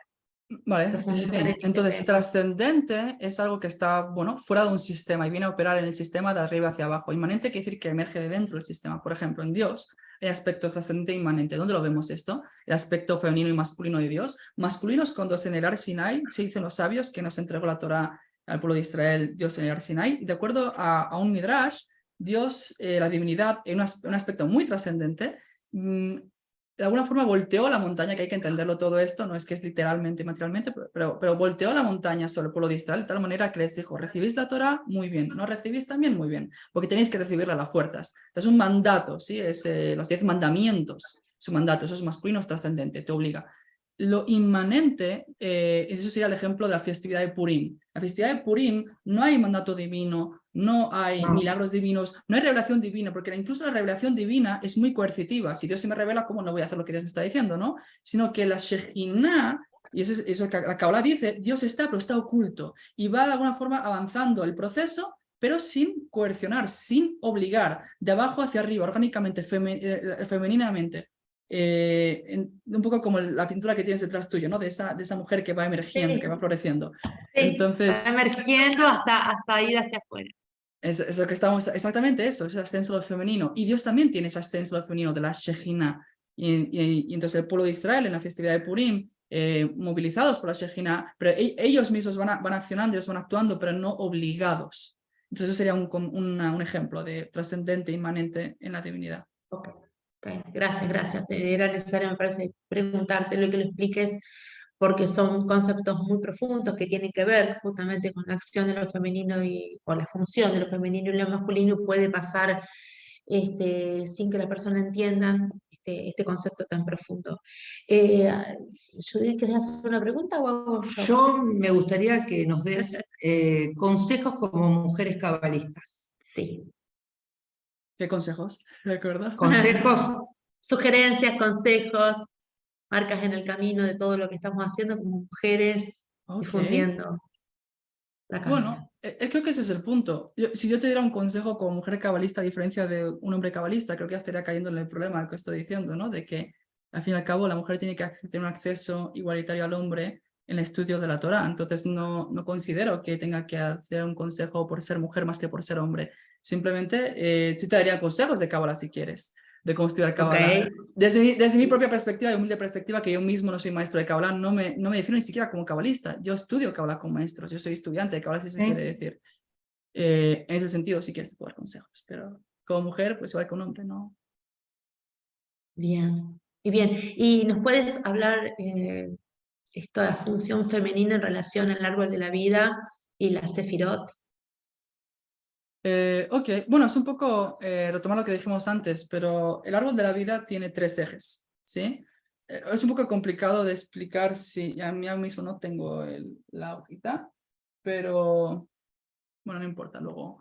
S2: Vale, sí.
S1: Profundizar en este
S2: Entonces,
S1: tema.
S2: trascendente es algo que está, bueno, fuera de un sistema y viene a operar en el sistema de arriba hacia abajo. Inmanente quiere decir que emerge de dentro del sistema. Por ejemplo, en Dios hay aspectos trascendente e inmanente. ¿Dónde lo vemos esto? El aspecto femenino y masculino de Dios. Masculino es cuando en el Ar Sinai se dicen los sabios que nos entregó la Torá al pueblo de Israel, Dios en el Ar Sinai. Y de acuerdo a un Midrash, Dios, la divinidad, en un aspecto muy trascendente, de alguna forma volteó la montaña, que hay que entenderlo todo esto, no es que es literalmente y materialmente, pero volteó la montaña sobre el pueblo de Israel de tal manera que les dijo, ¿recibís la Torá? Muy bien. ¿No recibís también? Muy bien. Porque tenéis que recibirla a las fuerzas. Es un mandato, ¿sí? Es los 10 mandamientos, su mandato, eso es masculino, es trascendente, te obliga. Lo inmanente, eso sería el ejemplo de la festividad de Purim. La festividad de Purim no hay mandato divino, no hay milagros divinos, no hay revelación divina, porque incluso la revelación divina es muy coercitiva. Si Dios se me revela, ¿cómo no voy a hacer lo que Dios me está diciendo, no? Sino que la Shejinah, y eso que la Kabbalah dice, Dios está, pero está oculto, y va de alguna forma avanzando el proceso, pero sin coercionar, sin obligar, de abajo hacia arriba, orgánicamente, femeninamente. Un poco como la pintura que tienes detrás tuyo, ¿no? De esa mujer que va emergiendo,
S1: Sí,
S2: que va floreciendo.
S1: sí,
S2: Entonces,
S1: va emergiendo hasta ir hacia afuera.
S2: es lo que estamos, exactamente eso, es el ascenso del femenino. Y Dios también tiene ese ascenso del femenino, de la Shejinah. Y entonces el pueblo de Israel en la festividad de Purim, movilizados por la Shejina, pero ellos mismos van accionando, ellos van actuando, pero no obligados. Entonces ese sería un ejemplo de trascendente, inmanente en la divinidad.
S1: Ok, gracias. Era necesario, me parece, preguntarte lo que lo expliques, porque son conceptos muy profundos que tienen que ver justamente con la acción de lo femenino o la función de lo femenino y lo masculino, y puede pasar sin que la persona entienda este concepto tan profundo. Judith, ¿querés hacer una pregunta o hago yo?
S3: Yo me gustaría que nos des consejos como mujeres cabalistas.
S1: Sí.
S2: ¿Qué consejos? ¿De acuerdo?
S3: Consejos.
S1: Sugerencias, consejos, marcas en el camino de todo lo que estamos haciendo como mujeres,
S2: Ok.
S1: difundiendo la Cábala.
S2: Bueno, creo que ese es el punto. Si yo te diera un consejo como mujer cabalista a diferencia de un hombre cabalista, creo que ya estaría cayendo en el problema que estoy diciendo, ¿no? De que al fin y al cabo la mujer tiene que tener un acceso igualitario al hombre en el estudio de la Torá. Entonces no considero que tenga que hacer un consejo por ser mujer más que por ser hombre. Simplemente sí te daría consejos de Cábala si quieres, de cómo estudiar Cábala.
S1: Ok.
S2: Desde mi propia perspectiva y humilde perspectiva, que yo mismo no soy maestro de Kabbalah, no me defino ni siquiera como cabalista. Yo estudio Kabbalah con maestros, yo soy estudiante de Kabbalah, si se quiere decir. En ese sentido sí que te puedo dar consejos, pero como mujer, pues igual que un hombre, ¿no?
S1: Bien. ¿Y nos puedes hablar esta función femenina en relación al árbol de la vida y la Sefirot?
S2: Ok, bueno, es un poco retomar lo que dijimos antes, pero el árbol de la vida tiene 3 ejes, ¿sí? Es un poco complicado de explicar si ya mismo no tengo la hojita, pero bueno, no importa, luego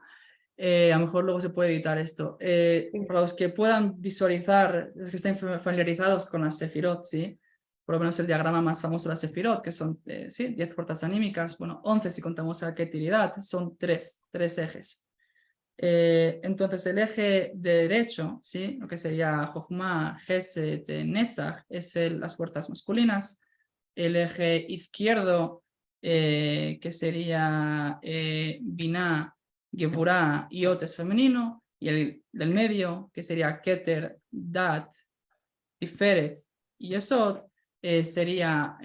S2: a lo mejor luego se puede editar esto. Para los que puedan visualizar, los que estén familiarizados con las Sefirot, ¿sí? Por lo menos el diagrama más famoso de las Sefirot, que son ¿sí? 10 fuerzas anímicas, bueno, 11 si contamos a Ketilidad, son 3 ejes. Entonces el eje derecho, ¿sí? Lo que sería Jochma, Gesed, Netzach, es las fuerzas masculinas. El eje izquierdo, que sería Binah, Gevurah y Ot es femenino. Y el del medio, que sería Keter, Dat, Tiferet y Yesod, sería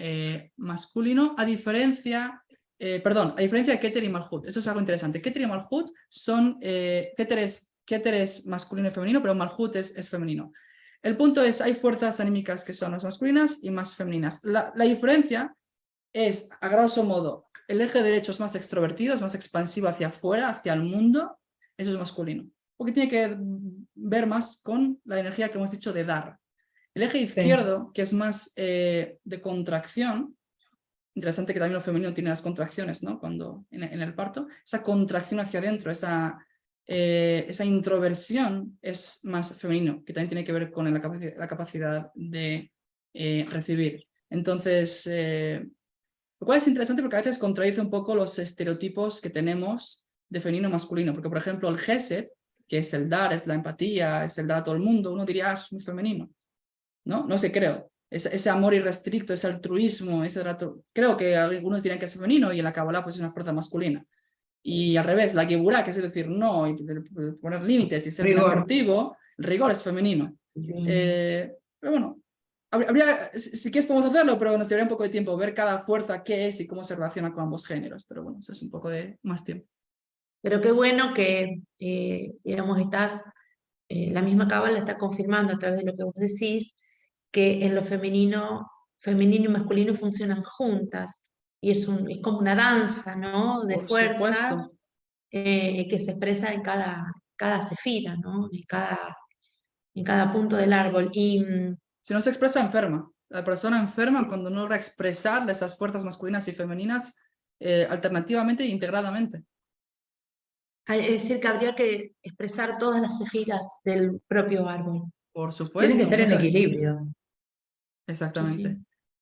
S2: masculino, a diferencia de Keter y Malhut. Eso es algo interesante. Keter y Malhut son, Keter es masculino y femenino, pero Malhut es femenino. El punto es, hay fuerzas anímicas que son más masculinas y más femeninas. La diferencia es, a grosso modo, el eje derecho es más extrovertido, es más expansivo hacia afuera, hacia el mundo, eso es masculino. Porque tiene que ver más con la energía que hemos dicho de dar. El eje izquierdo, que es más de contracción, interesante que también lo femenino tiene las contracciones, ¿no? Cuando en el parto, esa contracción hacia adentro, esa introversión es más femenino, que también tiene que ver con la capacidad de recibir. Entonces, lo cual es interesante porque a veces contradice un poco los estereotipos que tenemos de femenino y masculino, porque por ejemplo el Gesed, que es el dar, es la empatía, es el dar a todo el mundo, uno diría, es muy femenino. No sé, creo. Ese amor irrestricto, ese altruismo, creo que algunos dirán que es femenino y en la Kabbalah pues es una fuerza masculina. Y al revés, la Geburah, que es decir no, y poner límites y ser bien asertivo, el rigor es femenino. Pero bueno, si quieres podemos hacerlo, pero nos llevaría un poco de tiempo ver cada fuerza qué es y cómo se relaciona con ambos géneros. Pero bueno, eso es un poco de más tiempo.
S1: Pero qué bueno que, digamos, la misma Cábala está confirmando a través de lo que vos decís, que en lo femenino y masculino funcionan juntas, y es como una danza, ¿no? De
S2: Por
S1: fuerzas
S2: supuesto.
S1: que se expresa en cada sefira, ¿no? En cada punto del árbol.
S2: Si no se expresa, enferma. La persona enferma cuando no logra expresar esas fuerzas masculinas y femeninas alternativamente e integradamente.
S1: Es decir, que habría que expresar todas las sefiras del propio árbol.
S2: Por supuesto.
S3: Tienen que estar en equilibrio.
S2: Exactamente.
S1: Sí,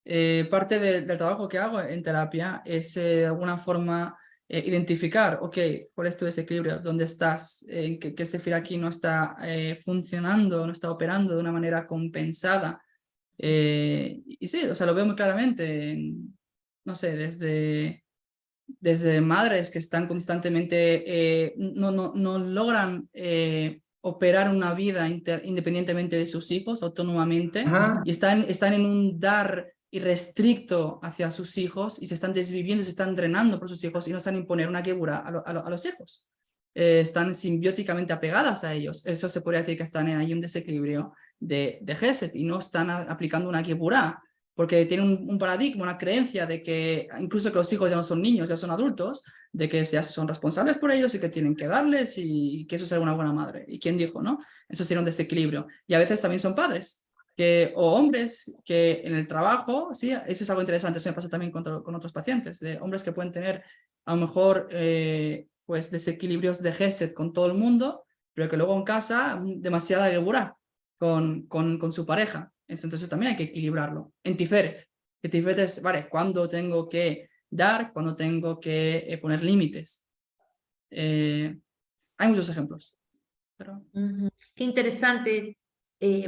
S1: sí.
S2: Parte del trabajo que hago en terapia es de alguna forma identificar, ok, ¿cuál es tu desequilibrio? ¿Dónde estás? ¿Qué sefira aquí no está funcionando, no está operando de una manera compensada? Y sí, o sea, lo veo muy claramente, no sé, desde madres que están constantemente, no logran operar una vida independientemente de sus hijos, autónomamente,
S3: Ajá.
S2: y están en un dar irrestricto hacia sus hijos y se están desviviendo, se están drenando por sus hijos y no están imponer una gebura a los hijos. Están simbióticamente apegadas a ellos. Eso se podría decir que están en ahí un desequilibrio de Gesed y no están aplicando una gebura, porque tienen un paradigma, una creencia de que incluso que los hijos ya no son niños, ya son adultos, de que ya son responsables por ellos y que tienen que darles y que eso será una buena madre. ¿Y quién dijo, no? Eso sería un desequilibrio. Y a veces también son padres o hombres que en el trabajo, sí, eso es algo interesante, eso me pasa también con otros pacientes, de hombres que pueden tener a lo mejor pues desequilibrios de Gesed con todo el mundo, pero que luego en casa demasiada geburá con su pareja. Entonces también hay que equilibrarlo. En Tiferet, que Tiferet es, vale, ¿cuándo tengo que dar? ¿Cuándo tengo que poner límites? Hay muchos ejemplos. Pero...
S1: Qué interesante,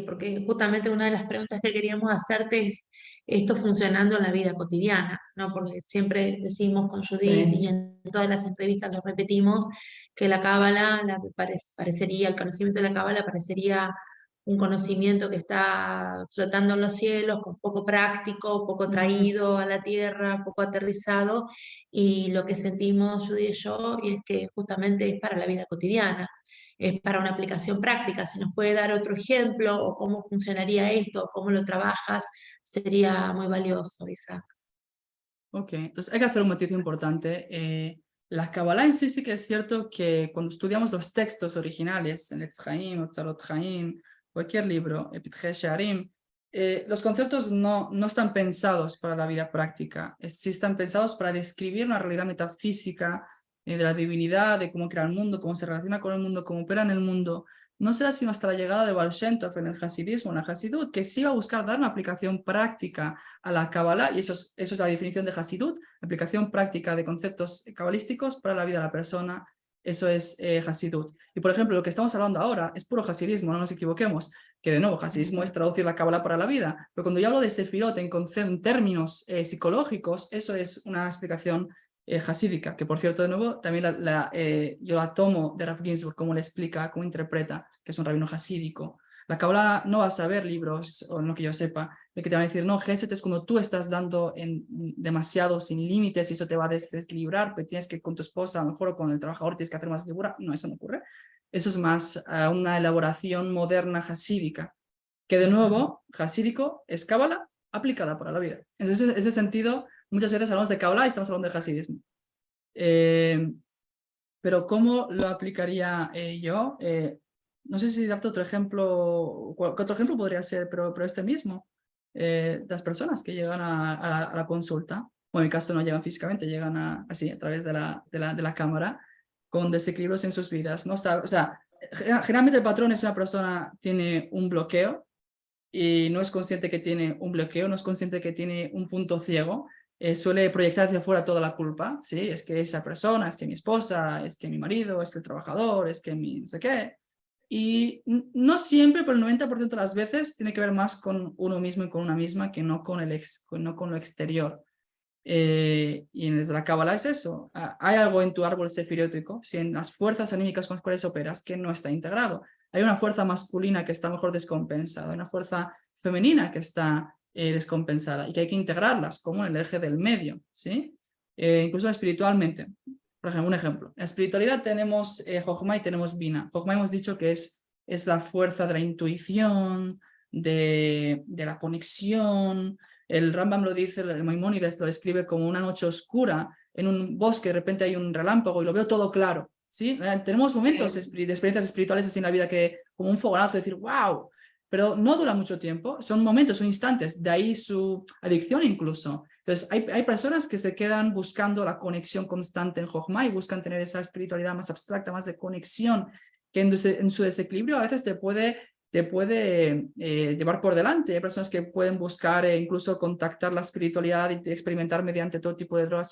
S1: porque justamente una de las preguntas que queríamos hacerte es esto funcionando en la vida cotidiana, ¿no? Porque siempre decimos con Judith y en todas las entrevistas lo repetimos, que la cábala parecería, el conocimiento de la cábala parecería un conocimiento que está flotando en los cielos, con poco práctico, poco traído a la tierra, poco aterrizado, y lo que sentimos Judith y yo es que justamente es para la vida cotidiana. Es para una aplicación práctica. Si nos puede dar otro ejemplo o cómo funcionaría esto, o cómo lo trabajas, sería muy valioso, Isaac.
S2: Ok, entonces hay que hacer un matiz importante. La Kabbalah en sí que es cierto que cuando estudiamos los textos originales, el Etz Haim o Tzarot Haim, cualquier libro, Epitche Shearim, los conceptos no están pensados para la vida práctica, sí están pensados para describir una realidad metafísica de la divinidad, de cómo crea el mundo, cómo se relaciona con el mundo, cómo opera en el mundo. No será sino hasta la llegada de Baal Shem Tov en el Hasidismo, en la Hasidut, que sí va a buscar dar una aplicación práctica a la Kabbalah, y eso es la definición de Hasidut, aplicación práctica de conceptos cabalísticos para la vida de la persona, eso es Hasidut. Y por ejemplo, lo que estamos hablando ahora es puro Hasidismo, no nos equivoquemos, que de nuevo, Hasidismo es traducir la Kabbalah para la vida, pero cuando yo hablo de Sefirot en términos psicológicos, eso es una explicación hasídica, que por cierto, de nuevo, también yo la tomo de Rav Ginsburg, como le explica, cómo interpreta, que es un rabino hasídico. La Kabbalah no vas a ver libros, o no que yo sepa, de que te van a decir, no, Gesed es cuando tú estás dando demasiado sin límites y eso te va a desequilibrar, pues tienes que con tu esposa, a lo mejor o con el trabajador tienes que hacer más figura. No, eso no ocurre. Eso es más una elaboración moderna hasídica, que de nuevo, hasídico es Kabbalah aplicada para la vida. Entonces, en ese sentido, muchas veces hablamos de Kabbalah y estamos hablando de hasidismo. Pero ¿cómo lo aplicaría yo? No sé si darte otro ejemplo, ¿qué otro ejemplo podría ser? Pero este mismo, las personas que llegan a la consulta, o en mi caso no llegan físicamente, llegan así, a través de la cámara, con desequilibrios en sus vidas. No sabe, o sea, generalmente el patrón es una persona tiene un bloqueo y no es consciente que tiene un bloqueo, no es consciente que tiene un punto ciego, suele proyectar hacia afuera toda la culpa, ¿sí? Es que esa persona, es que mi esposa, es que mi marido, es que el trabajador, es que mi no sé qué. Y no siempre, pero el 90% de las veces tiene que ver más con uno mismo y con una misma que no con lo exterior. Y desde la Kabbalah es eso. Hay algo en tu árbol sefiriótico, si en las fuerzas anímicas con las cuales operas, que no está integrado. Hay una fuerza masculina que está mejor descompensada, hay una fuerza femenina que está descompensada y que hay que integrarlas como en el eje del medio, ¿sí? Incluso espiritualmente. Por ejemplo, un ejemplo. En la espiritualidad tenemos Jochma y tenemos Bina. Jochma hemos dicho que es la fuerza de la intuición, de la conexión. El Rambam lo dice, el Maimónides lo describe como una noche oscura en un bosque, de repente hay un relámpago y lo veo todo claro. ¿Sí? Tenemos momentos de experiencias espirituales así en la vida que como un fogonazo, decir, wow, pero no dura mucho tiempo, son momentos, son instantes, de ahí su adicción incluso. Entonces hay personas que se quedan buscando la conexión constante en Jochma y buscan tener esa espiritualidad más abstracta, más de conexión, que en su desequilibrio a veces te puede llevar por delante. Hay personas que pueden buscar incluso contactar la espiritualidad y experimentar mediante todo tipo de drogas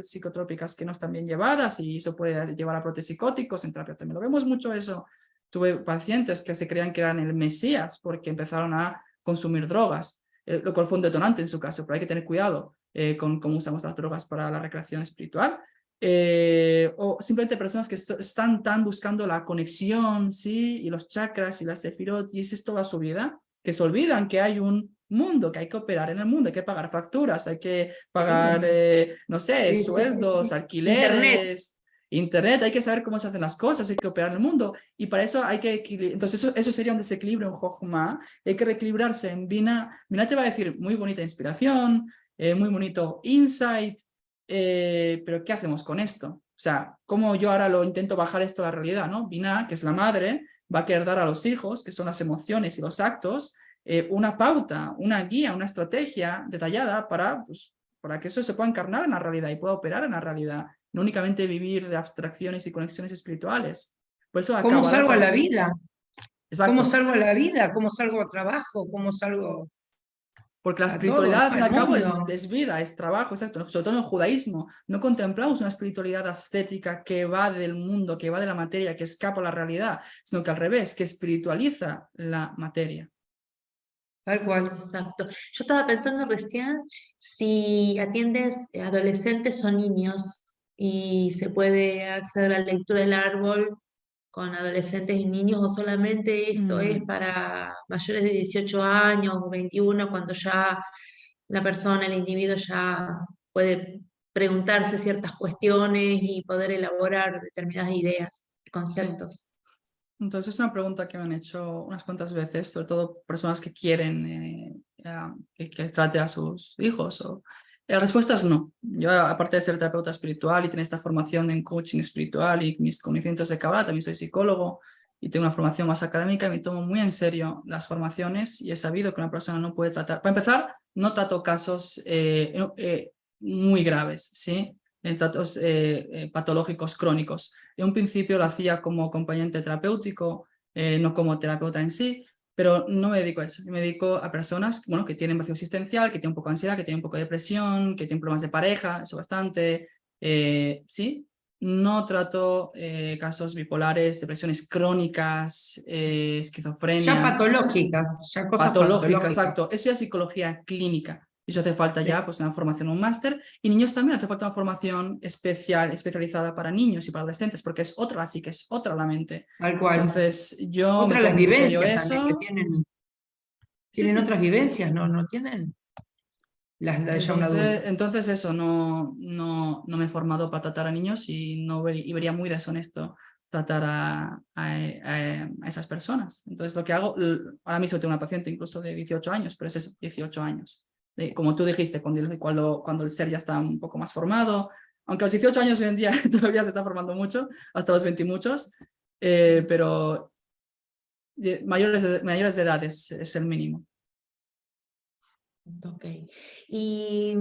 S2: psicotrópicas que no están bien llevadas y eso puede llevar a brotes psicóticos. En terapia también lo vemos mucho eso. Tuve pacientes que se creían que eran el Mesías porque empezaron a consumir drogas, lo cual fue un detonante en su caso, pero hay que tener cuidado con cómo usamos las drogas para la recreación espiritual. o simplemente personas que están tan buscando la conexión, ¿sí? Y los chakras y la sefirot, y esa es toda su vida, que se olvidan que hay un mundo, que hay que operar en el mundo, hay que pagar facturas, hay que pagar, no sé,
S3: Sí, sí, sí,
S2: sueldos,
S3: sí. Internet.
S2: alquileres, internet, hay que saber cómo se hacen las cosas, hay que operar en el mundo, y para eso hay que equilibrar. Entonces eso sería un desequilibrio en Jochma, hay que reequilibrarse en Bina. Bina te va a decir muy bonita inspiración, muy bonito insight, pero ¿qué hacemos con esto? O sea, ¿cómo yo ahora lo intento bajar esto a la realidad, ¿no? Binah, que es la madre, va a querer dar a los hijos, que son las emociones y los actos, una pauta, una guía, una estrategia detallada pues, para que eso se pueda encarnar en la realidad y pueda operar en la realidad, no únicamente vivir de abstracciones y conexiones espirituales. Por eso
S3: ¿Cómo
S2: acaba
S3: salgo a la vida? ¿Cómo
S2: Exacto.
S3: salgo a la vida? ¿Cómo salgo a trabajo? ¿Cómo salgo
S2: Porque la
S3: a todo,
S2: espiritualidad,
S3: ¿no?
S2: al fin y
S3: Al
S2: al cabo,
S3: mundo?
S2: es vida, es trabajo, exacto. Sobre todo en el judaísmo, no contemplamos una espiritualidad ascética que va del mundo, que va de la materia, que escapa a la realidad, sino que al revés, que espiritualiza la materia.
S3: Tal cual.
S1: Exacto. Yo estaba pensando recién si atiendes adolescentes o niños y se puede acceder a la lectura del árbol con adolescentes y niños o solamente esto es
S2: Mm,
S1: para mayores de 18 años o 21 cuando ya la persona, el individuo ya puede preguntarse ciertas cuestiones y poder elaborar determinadas ideas,
S2: sí.
S1: conceptos.
S2: Entonces es una pregunta que me han hecho unas cuantas veces, sobre todo personas que quieren que trate a sus hijos. La respuesta es no. Yo, aparte de ser terapeuta espiritual y tener esta formación en coaching espiritual y mis conocimientos de Kabbalah, también soy psicólogo y tengo una formación más académica y me tomo muy en serio las formaciones y he sabido que una persona no puede tratar. Para empezar, no trato casos muy graves, ¿sí? En tratos patológicos crónicos. En un principio lo hacía como acompañante terapéutico, no como terapeuta en sí, pero no me dedico a eso. Me dedico a personas, bueno, que tienen vacío existencial, que tienen un poco de ansiedad, que tienen un poco de depresión, que tienen problemas de pareja, eso bastante. Sí, no trato casos bipolares, depresiones crónicas,
S3: Ya
S2: esquizofrenias,
S3: patológicas, ya cosas
S2: patológicas,
S3: patológicas.
S2: exacto. Eso ya es psicología clínica. Eso hace falta ya
S3: Sí,
S2: pues una formación, un máster, y niños también hace falta una formación especializada para niños y para adolescentes, porque es otra, así que es otra la mente.
S3: tal cual.
S2: Entonces yo me
S3: Otras las
S2: tomo muy en serio
S3: vivencias también que
S2: eso.
S3: tienen,
S2: Sí,
S3: tienen
S2: sí.
S3: otras vivencias, ¿no? No tienen las de ya un adulto.
S2: Entonces eso, no me he formado para tratar a niños y, y vería muy deshonesto tratar a esas personas. Entonces lo que hago, ahora mismo tengo una paciente incluso de 18 años, pero es eso, 18 años. Como tú dijiste, cuando el ser ya está un poco más formado, aunque a los 18 años hoy en día todavía se está formando mucho, hasta los 20 y muchos, pero mayores de edad es el mínimo.
S1: Ok. Y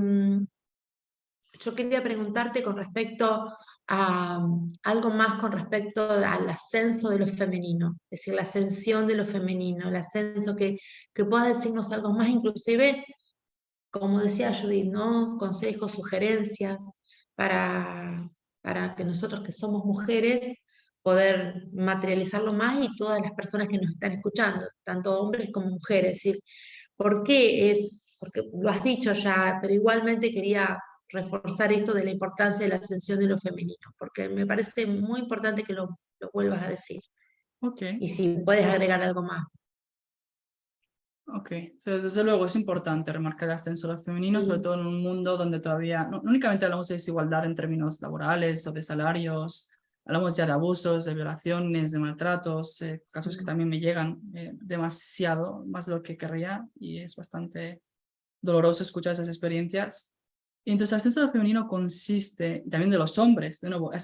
S1: yo quería preguntarte con respecto a algo más con respecto al ascenso de lo femenino, es decir, la ascensión de lo femenino, el ascenso que puedas decirnos algo más, inclusive, como decía Judith, ¿no? Consejos, sugerencias para, para que nosotros que somos mujeres poder materializarlo más y todas las personas que nos están escuchando, tanto hombres como mujeres, es decir, ¿por qué es? Porque lo has dicho ya, pero igualmente quería reforzar esto de la importancia de la ascensión de lo femenino, porque me parece muy importante que lo vuelvas a decir.
S2: Ok.
S1: Y si puedes agregar algo más.
S2: Ok, sí, desde luego es importante remarcar el ascenso de lo femenino, sobre
S1: Sí,
S2: todo en un mundo donde todavía no únicamente hablamos de desigualdad en términos laborales o de salarios, hablamos ya de abusos, de violaciones, de maltratos, casos que
S1: sí.
S2: también me llegan demasiado, más de lo que querría, y es bastante doloroso escuchar esas experiencias. Y entonces el ascenso de lo femenino consiste, y también de los hombres, de nuevo, el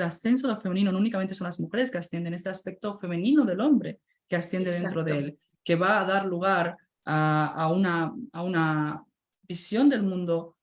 S2: ascenso de lo femenino no únicamente son las mujeres que ascienden, este aspecto femenino del hombre que asciende dentro de
S1: Exacto.
S2: él, que va a dar lugar a una visión del mundo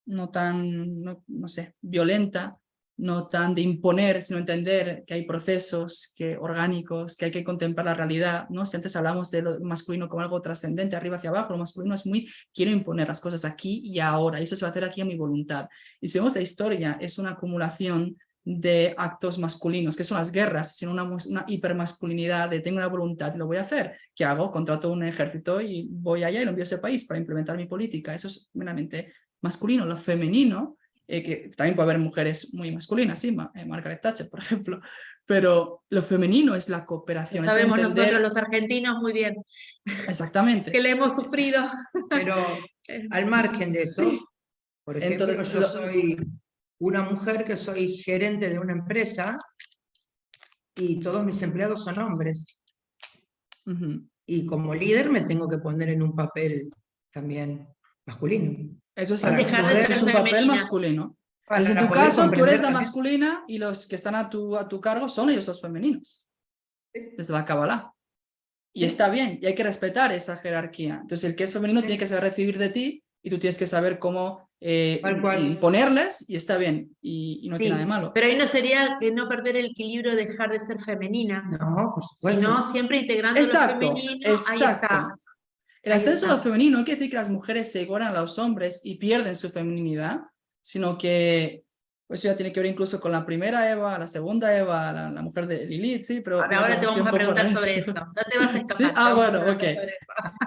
S2: no sé, violenta, no tan de imponer, sino entender que hay procesos orgánicos, que hay que contemplar la realidad, ¿no? Si antes hablamos de lo masculino como algo trascendente, arriba hacia abajo, lo masculino es muy, quiero imponer las cosas aquí y ahora, y eso se va a hacer aquí a mi voluntad. Y si vemos la historia, es una acumulación de actos masculinos, que son las guerras, sino una hipermasculinidad de tengo una voluntad y lo voy a hacer. ¿Qué hago? Contrato un ejército y voy allá y lo envío a ese país para implementar mi política. Eso es meramente masculino, lo femenino, que también puede haber mujeres muy masculinas, sí, Margaret Thatcher, por ejemplo, pero lo femenino es la cooperación.
S1: Lo sabemos nosotros los argentinos muy bien.
S2: Exactamente.
S1: Que le hemos sufrido.
S3: Pero al margen de eso, por ejemplo,
S2: Entonces,
S3: yo soy una mujer que soy gerente de una empresa y todos mis empleados son hombres. Y como líder me tengo que poner en un papel también masculino.
S2: Eso es,
S1: eso
S2: es un papel masculino. Entonces, en tu caso, tú eres la masculina y los que están a tu cargo son ellos los femeninos. Desde la Kabbalah. Y está bien, y hay que respetar esa jerarquía. Entonces, el que es femenino tiene que saber recibir de ti y tú tienes que saber cómo imponerles, y está bien, y no tiene nada de malo.
S1: Pero ahí no sería que no perder el equilibrio, dejar de ser femenina.
S3: No, por supuesto.
S1: Sino siempre integrando lo femenino.
S2: Exacto.
S1: Ahí está.
S2: El ascenso de lo femenino no quiere decir que las mujeres se igualan a los hombres y pierden su feminidad, sino que pues ya tiene que ver incluso con la primera Eva, la segunda Eva, la mujer de Lilith, sí, pero...
S1: Ahora te vamos a preguntar sobre eso, no te vas a escapar.
S2: ¿Sí? Bueno, ok.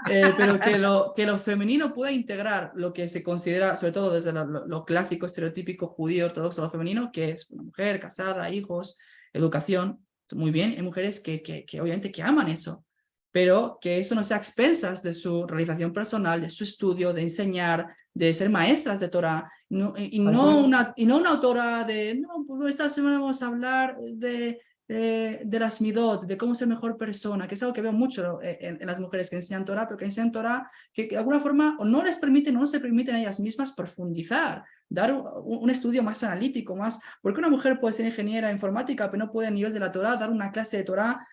S2: Pero que lo femenino pueda integrar lo que se considera, sobre todo desde lo clásico, estereotípico, judío, ortodoxo, lo femenino, que es una mujer casada, hijos, educación, muy bien, hay mujeres que obviamente que aman eso, pero que eso no sea a expensas de su realización personal, de su estudio, de enseñar, de ser maestras de Torah, y no una autora de, no, pues esta semana vamos a hablar de las midot, de cómo ser mejor persona, que es algo que veo mucho en las mujeres que enseñan Torah, pero que enseñan Torah que de alguna forma o no les permiten, no se permiten a ellas mismas profundizar, dar un estudio más analítico, más, porque una mujer puede ser ingeniera informática, pero no puede a nivel de la Torah dar una clase de Torah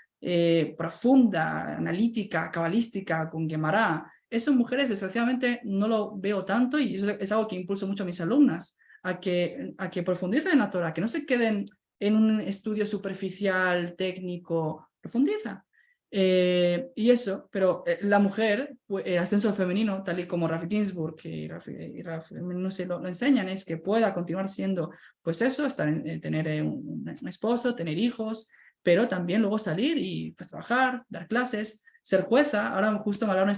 S2: profunda, analítica, cabalística, con Gemara. Eso en mujeres, desgraciadamente, no lo veo tanto, y eso es algo que impulso mucho a mis alumnas, a que profundicen en la Torah, que no se queden en un estudio superficial, técnico, profundiza. Y eso, pero la mujer, el ascenso femenino, tal y como Rafi Ginsburg y no sé, lo enseñan, es que pueda continuar siendo, pues eso, tener un esposo, tener hijos, pero también luego salir y pues trabajar, dar clases, ser jueza. Ahora justo me hablaron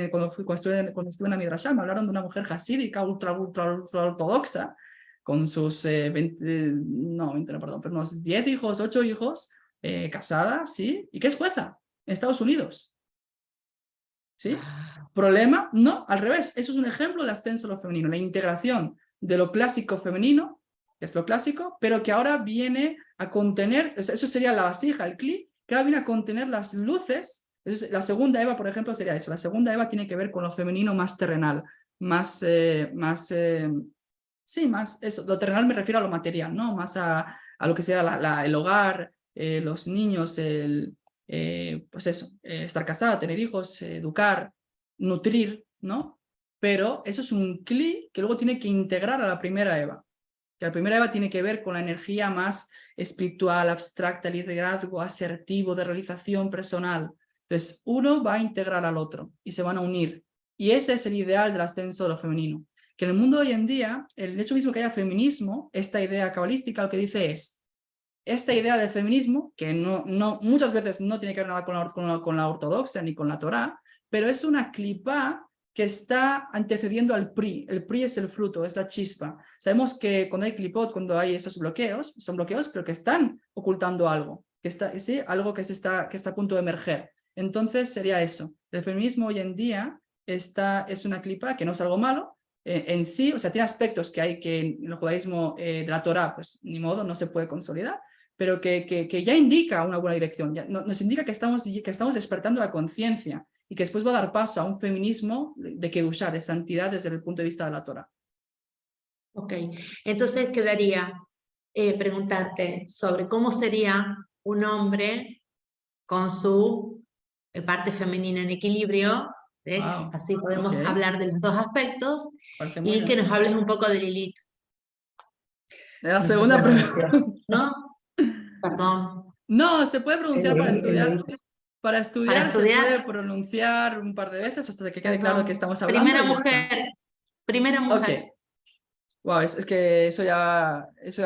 S2: cuando estuve en la Midrashá, me hablaron de una mujer hasídica, ultra ortodoxa, con sus 20, perdón, pero unos 10 hijos, 8 hijos, casada, ¿sí? ¿Y qué es jueza? En Estados Unidos. ¿Sí? ¿Problema? No, al revés. Eso es un ejemplo del ascenso de lo femenino, la integración de lo clásico femenino, que es lo clásico, pero que ahora viene a contener, eso sería la vasija, el cli, que ahora viene a contener las luces. Entonces, la segunda Eva, por ejemplo, sería eso. La segunda Eva tiene que ver con lo femenino más terrenal, más eso. Lo terrenal me refiero a lo material, ¿no? Más a lo que sea el hogar, los niños, pues eso, estar casada, tener hijos, educar, nutrir, ¿no? Pero eso es un clic que luego tiene que integrar a la primera Eva. Que la primera Eva tiene que ver con la energía más espiritual, abstracta, liderazgo, asertivo, de realización personal. Entonces, uno va a integrar al otro y se van a unir. Y ese es el ideal del ascenso de lo femenino. Que en el mundo de hoy en día, el hecho mismo que haya feminismo, esta idea cabalística lo que dice es, esta idea del feminismo, que muchas veces no tiene que ver nada con la ortodoxia ni con la Torá, pero es una clipá que está antecediendo al PRI. El PRI es el fruto, es la chispa. Sabemos que cuando hay clipot, cuando hay esos bloqueos, son bloqueos, pero que están ocultando algo, ¿sí? Algo que está a punto de emerger. Entonces sería eso. El feminismo hoy en día es una clipá que no es algo malo, en sí, o sea, tiene aspectos que hay que en el judaísmo de la Torá, pues ni modo, no se puede consolidar, pero que ya indica una buena dirección, ya nos indica que estamos despertando la conciencia y que después va a dar paso a un feminismo de Kedushá, de santidad desde el punto de vista de la Torá.
S1: Ok, entonces quedaría preguntarte sobre cómo sería un hombre con su parte femenina en equilibrio. Wow. Así podemos hablar de los dos aspectos y que nos hables un poco de Lilith.
S2: La segunda pregunta.
S1: ¿No? Perdón.
S2: No, se puede pronunciar para estudiar. Para estudiar se puede pronunciar un par de veces hasta que quede claro que estamos hablando.
S1: Primera mujer.
S2: Okay. Wow, es que eso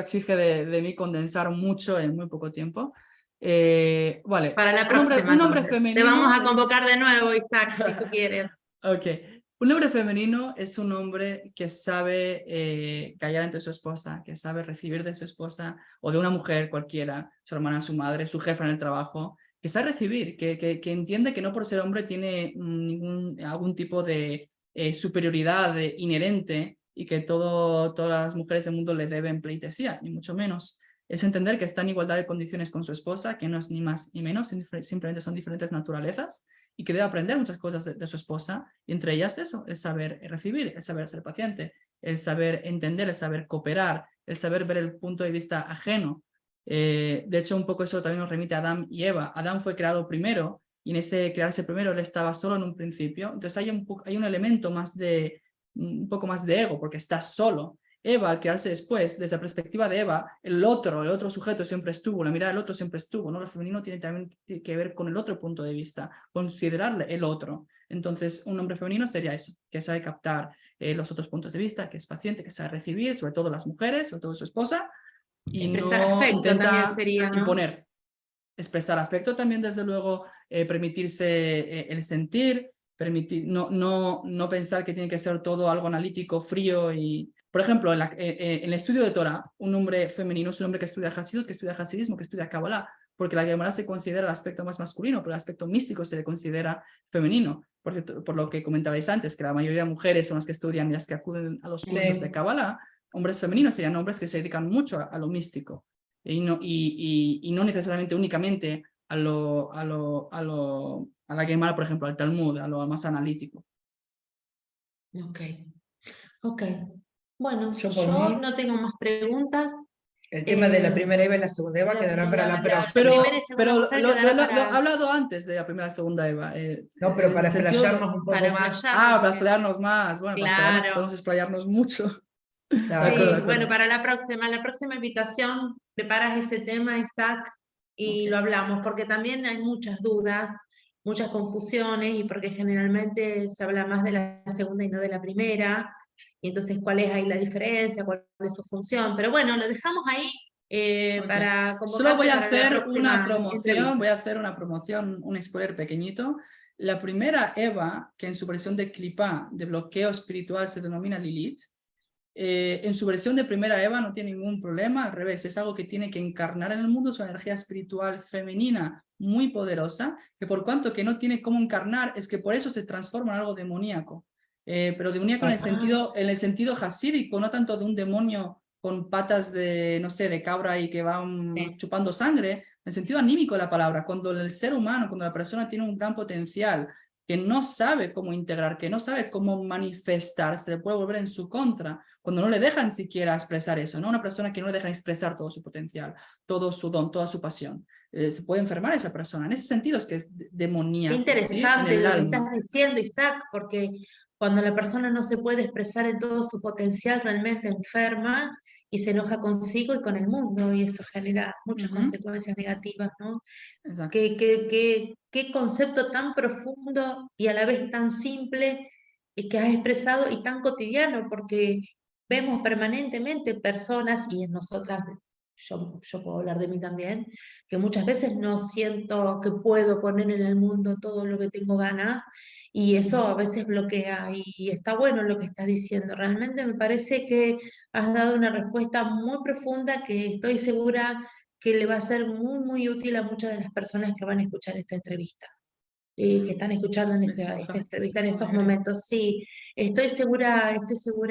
S2: exige de mí condensar mucho en muy poco tiempo. Vale.
S1: Para la próxima.
S2: Un hombre femenino.
S1: Te vamos a convocar de nuevo, Isaac, si tú quieres.
S2: Ok. Un hombre femenino es un hombre que sabe callar ante su esposa, que sabe recibir de su esposa o de una mujer cualquiera, su hermana, su madre, su jefa en el trabajo, que sabe recibir, que entiende que no por ser hombre tiene algún tipo de superioridad inherente y que todas las mujeres del mundo le deben pleitesía, ni mucho menos. Es entender que está en igualdad de condiciones con su esposa, que no es ni más ni menos, simplemente son diferentes naturalezas, y que debe aprender muchas cosas de su esposa, y entre ellas eso, el saber recibir, el saber ser paciente, el saber entender, el saber cooperar, el saber ver el punto de vista ajeno. De hecho, un poco eso también nos remite a Adán y Eva. Adán fue creado primero, y en ese crearse primero él estaba solo en un principio, entonces hay un elemento más un poco más de ego, porque está solo. Eva, al crearse después, desde la perspectiva de Eva, el otro sujeto siempre estuvo, la mirada del otro siempre estuvo, ¿no? Lo femenino tiene también que ver con el otro punto de vista, considerarle el otro. Entonces, un hombre femenino sería eso, que sabe captar los otros puntos de vista, que es paciente, que sabe recibir, sobre todo las mujeres, sobre todo su esposa, y
S1: Expresar
S2: no
S1: afecto
S2: intenta
S1: también sería, ¿no?
S2: imponer. Expresar afecto también, desde luego, permitirse el sentir, no pensar que tiene que ser todo algo analítico, frío y... Por ejemplo, en el estudio de Torah, un hombre femenino es un hombre que estudia Hasidut, que estudia Hasidismo, que estudia Kabbalah, porque la Gemara se considera el aspecto más masculino, pero el aspecto místico se le considera femenino, por lo que comentabais antes, que la mayoría de mujeres son las que estudian y las que acuden a los cursos de Kabbalah. Hombres femeninos serían hombres que se dedican mucho a lo místico y no necesariamente únicamente a la Gemara, por ejemplo, al Talmud, a lo más analítico.
S1: Ok. Bueno,
S3: Yo
S1: yo no tengo más preguntas.
S3: El tema de la primera Eva y la segunda Eva quedará para la próxima.
S2: Pero lo he hablado antes de la primera y la segunda Eva.
S3: No, pero para explayarnos un poco más.
S2: Para explayarnos más. Bueno,
S1: claro.
S2: Podemos explayarnos mucho.
S3: Claro.
S1: Sí, bueno, para la próxima invitación, preparas ese tema, Isaac, y lo hablamos, porque también hay muchas dudas, muchas confusiones, y porque generalmente se habla más de la segunda y no de la primera, y entonces cuál es ahí la diferencia, cuál es su función, pero bueno, lo dejamos ahí para
S2: Solo voy a hacer una
S1: promoción,
S2: un spoiler pequeñito. La primera Eva, que en su versión de Clipá, de bloqueo espiritual, se denomina Lilith, en su versión de primera Eva no tiene ningún problema, al revés, es algo que tiene que encarnar en el mundo, es una energía espiritual femenina muy poderosa, que por cuanto que no tiene cómo encarnar, es que por eso se transforma en algo demoníaco, pero demoníaco en el sentido hasídico, no tanto de un demonio con patas de, no sé, de cabra y que va chupando sangre, en el sentido anímico de la palabra, cuando el ser humano, cuando la persona tiene un gran potencial, que no sabe cómo integrar, que no sabe cómo manifestar, se le puede volver en su contra, cuando no le dejan siquiera expresar eso, ¿no? Una persona que no le deja expresar todo su potencial, todo su don, toda su pasión. Se puede enfermar esa persona. En ese sentido es que es demoníaco.
S1: Qué interesante
S2: ¿sí?
S1: lo que estás diciendo, Isaac, porque cuando la persona no se puede expresar en todo su potencial, realmente enferma y se enoja consigo y con el mundo, y eso genera muchas consecuencias negativas, ¿no?
S2: Exacto.
S1: Qué concepto tan profundo y a la vez tan simple que has expresado y tan cotidiano, porque vemos permanentemente personas, y en nosotras, yo puedo hablar de mí también, que muchas veces no siento que puedo poner en el mundo todo lo que tengo ganas, y eso a veces bloquea, y está bueno lo que estás diciendo. Realmente me parece que has dado una respuesta muy profunda que estoy segura que le va a ser muy, muy útil a muchas de las personas que van a escuchar esta entrevista, que están escuchando esta entrevista en estos momentos. Sí, estoy segura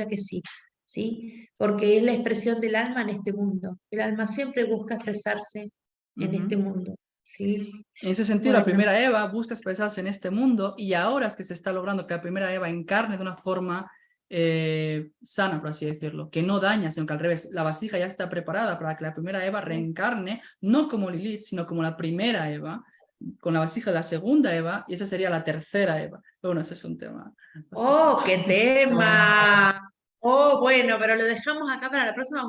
S1: que sí, ¿sí? Porque es la expresión del alma en este mundo. El alma siempre busca expresarse en este mundo, ¿sí?
S2: En ese sentido, la primera Eva busca expresarse en este mundo, y ahora es que se está logrando que la primera Eva encarne de una forma sana, por así decirlo, que no daña, sino que al revés, la vasija ya está preparada para que la primera Eva reencarne, no como Lilith, sino como la primera Eva, con la vasija de la segunda Eva, y esa sería la tercera Eva. Bueno, ese es un tema.
S1: ¡Oh, qué tema! Oh, bueno, pero lo dejamos acá para la próxima.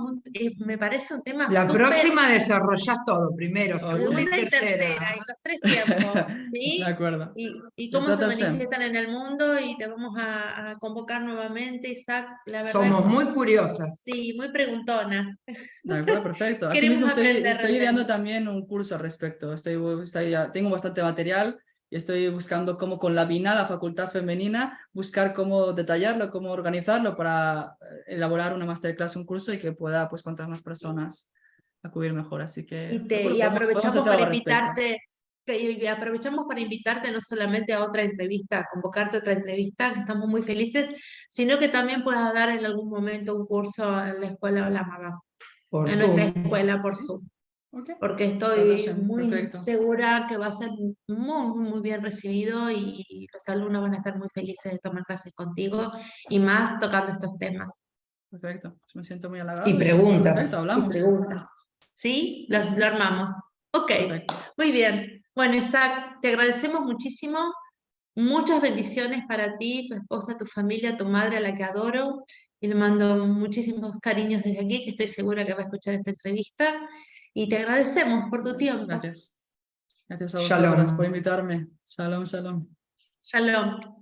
S1: Me parece un tema
S3: La próxima desarrollás todo, primero, segunda y
S1: tercera. Y los tres tiempos, ¿sí?
S2: De acuerdo.
S1: Y cómo se manifiestan en el mundo, y te vamos a convocar nuevamente, Isaac. La verdad,
S3: somos muy curiosas.
S1: Sí, muy preguntonas.
S2: De acuerdo, perfecto. Asimismo estoy ideando también un curso al respecto. Tengo bastante material. y estoy buscando cómo con la BINA, la facultad femenina, buscar cómo detallarlo, cómo organizarlo para elaborar una masterclass, un curso y que pueda pues cuantas más personas acudir mejor. Así que
S1: Y
S2: podemos
S1: aprovechamos
S2: hacer
S1: para
S2: algo al respecto.
S1: invitarte no solamente a otra entrevista, a convocarte a otra entrevista, que estamos muy felices, sino que también puedas dar en algún momento un curso en la escuela Hola Maga, en nuestra escuela por Zoom.
S2: Okay.
S1: Porque estoy muy
S2: Perfecto.
S1: segura que va a ser muy bien recibido y los alumnos van a estar muy felices de tomar clases contigo y más tocando estos temas.
S2: Perfecto, pues me siento muy halagado.
S3: Y preguntas.
S2: Perfecto, hablamos.
S1: ¿Sí? Lo armamos. Ok,
S2: Perfecto.
S1: muy bien. Bueno, Isaac, te agradecemos muchísimo. Muchas bendiciones para ti, tu esposa, tu familia, tu madre, a la que adoro. Y le mando muchísimos cariños desde aquí, que estoy segura que va a escuchar esta entrevista. Y te agradecemos por tu tiempo.
S2: Gracias. Gracias a vosotras
S3: Shalom.
S2: por invitarme. Shalom, shalom.
S1: Shalom.